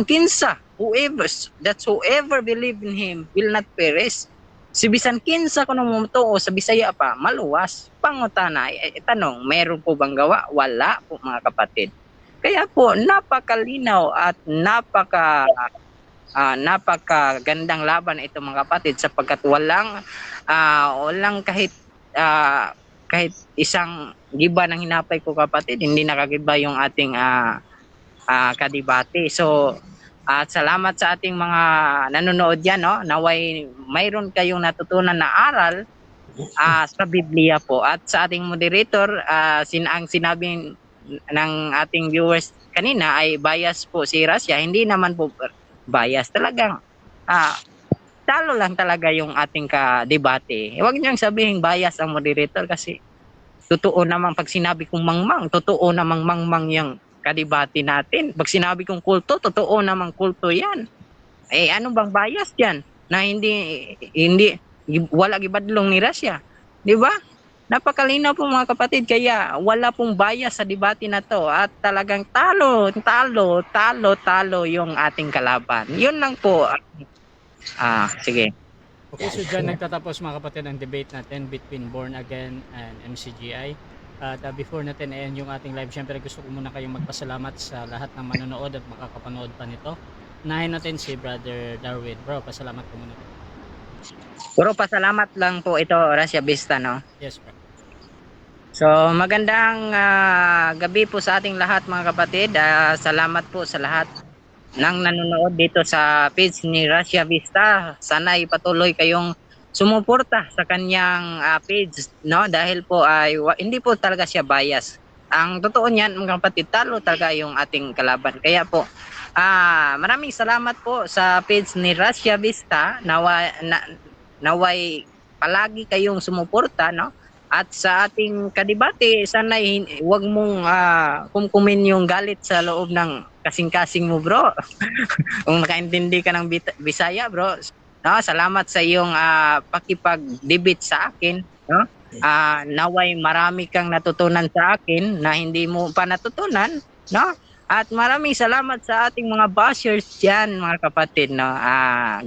kinsa, whoever believe in Him will not perish. Si bisan kinsa kuno mutuo sa Bisaya pa, maluwas. Pangutana, tanong, mayroon po bang gawa? Wala po mga kapatid. Kaya po, napakalinaw at napakagandang laban ito mga kapatid, sapagkat walang kahit isang giba ng hinapay ko kapatid, hindi nakagiba yung ating kadibate. So, at salamat sa ating mga nanonood yan, no? Naway mayroon kayong natutunan na aral sa Biblia po. At sa ating moderator, ang sinabi ng ating viewers kanina ay bias po si Rasya. Hindi naman po bias. Talagang talo lang talaga yung ating ka-debate. Huwag niyang sabihin bias ang moderator kasi totoo naman pag sinabi kong mangmang, totoo namang mangmang yung kadibati natin. Pag sinabi kong kulto, totoo namang kulto yan. Ano bang bias yan? Na hindi wala gibadlong ni Rasya. Di ba? Napakalinaw po mga kapatid, kaya wala pong bias sa debate na to at talagang talo yung ating kalaban. Yun lang po. Sige.
Okay, so dyan nagtatapos mga kapatid ang debate natin between Born Again and MCGI. At before natin ayan yung ating live, syempre gusto ko muna kayong magpasalamat sa lahat ng manonood at makakapanood pa nito. Unahin natin si Brother Darwin. Bro, pasalamat ko muna.
Puro pasalamat lang po ito, Rasya Vista, no?
Yes, bro.
So, magandang gabi po sa ating lahat mga kapatid. Salamat po sa lahat nang nanonood dito sa page ni Russia Vista. Sana ipatuloy kayong sumuporta sa kanyang page, no? Dahil po ay hindi po talaga siya bias. Ang totoo niyan, mga kapatid, talo talaga yung ating kalaban. Kaya po, maraming salamat po sa page ni Russia Vista. Naway palagi kayong sumuporta, no? At sa ating kadebate, sana huwag mong kumkumin yung galit sa loob ng kasing-kasing mo, bro. Kung nakaintindi ka ng Bisaya, bro. No, salamat sa iyong pakipag-debate sa akin, no? Naway marami kang natutunan sa akin na hindi mo pa natutunan, no? At maraming salamat sa ating mga bashers diyan, mga kapatid, no?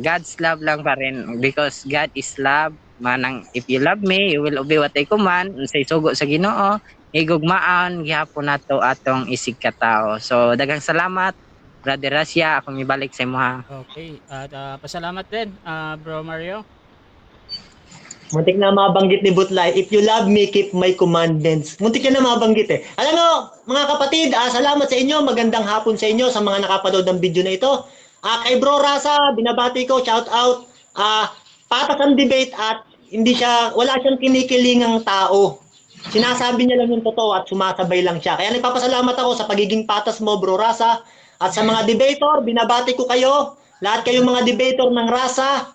God's love lang pa rin because God is love. Manang if you love me, you will obey what I command. Unsay sugo sa Ginoo, higugmaan gihapon nato atong isig ka tao. So daghang salamat, Brother Russia, akong ibalik sa imo ha.
Okay. At pasalamat din, Bro Mario.
Muntik na mabanggit ni Butlay, if you love me, keep my commandments. Muntik na mabanggit eh. Alam mo, mga kapatid, salamat sa inyo. Magandang hapon sa inyo, sa mga nakapanood ng video na ito. Kay Bro Rasa, binabati ko, shout out. Patas ang debate at wala siyang kinikilingang tao. Sinasabi niya lang yung totoo at sumasabay lang siya. Kaya nagpapasalamat ako sa pagiging patas mo, Bro Rasa. At sa mga debater, binabati ko kayo. Lahat kayong mga debater ng Rasa.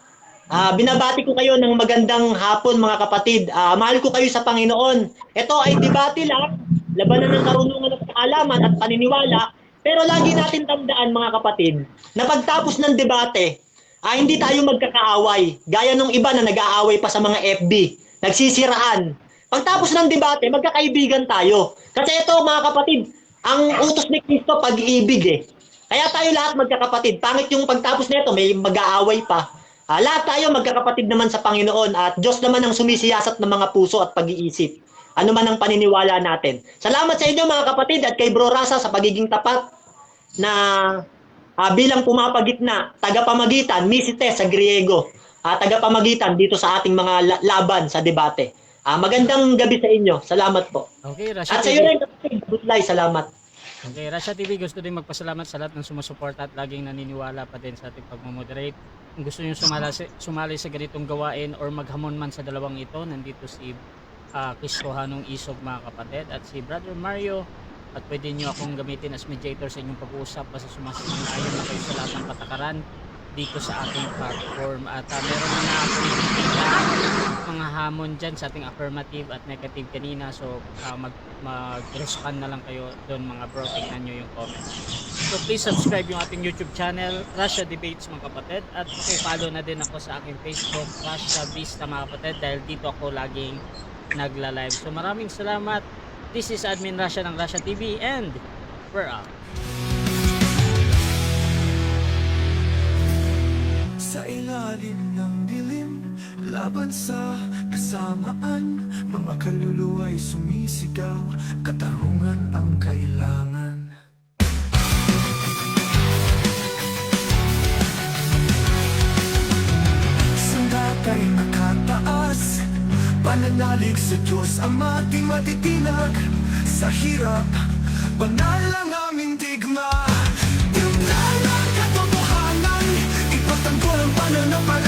Binabati ko kayo ng magandang hapon, mga kapatid. Mahal ko kayo sa Panginoon. Ito ay debate lang. Labanan ng karunungan at kaalaman at paniniwala. Pero lagi natin tandaan, mga kapatid, na pagtapos ng debate, hindi tayo magkakaaway. Gaya nung iba na nag-aaway pa sa mga FB. Nagsisiraan. Pagtapos ng debate, magkakaibigan tayo. Kasi ito, mga kapatid, ang utos ni Kristo, pag-ibig eh. Kaya tayo lahat magkakapatid. Pangit yung pagtapos nito, may mag-aaway pa. Lahat tayo magkakapatid naman sa Panginoon at Diyos naman ang sumisiyasat ng mga puso at pag-iisip. Ano man ang paniniwala natin. Salamat sa inyo, mga kapatid, at kay Bro Rasa sa pagiging tapat na bilang pumapagitna, tagapamagitan, misites sa Griego, tagapamagitan dito sa ating mga laban sa debate. Magandang gabi sa inyo. Salamat po.
Okay, Russia
At sa
TV.
iyo rin, Butlay, salamat.
Okay, Russia TV, gusto din magpasalamat sa lahat ng sumusuporta at laging naniniwala pa din sa ating pagmamoderate. Kung gusto nyo sumali sa ganitong gawain or maghamon man sa dalawang ito, nandito si Kristo Hanong Isog, mga kapatid, at si Brother Mario. At pwede nyo akong gamitin as mediator sa inyong pag-uusap basta sumasang-ayon na kayo sa lahat ng patakaran dito sa ating platform. At meron na akong nakikita mga hamon dyan sa ating affirmative at negative kanina. So mag-respond na lang kayo doon, mga bro. Tingnan nyo yung comment. So please subscribe yung ating YouTube channel, Russia Debates, mga kapatid. At follow na din ako sa aking Facebook, Russia Vista, mga kapatid, dahil dito ako laging nagla-live. So maraming salamat. This is Admin Russia ng Russia TV and we're out.
Sa ilalim ng dilim, laban sa kasamaan, mga kaluluwa'y sumisigaw, katarungan ang kailangan. Sandatay nakataas, pananalig sa Diyos Ama di matitinag. Sa hirap, banal ang aming digma. Tingnan ang katotohanan, ipagtanggol ang pananampalataya.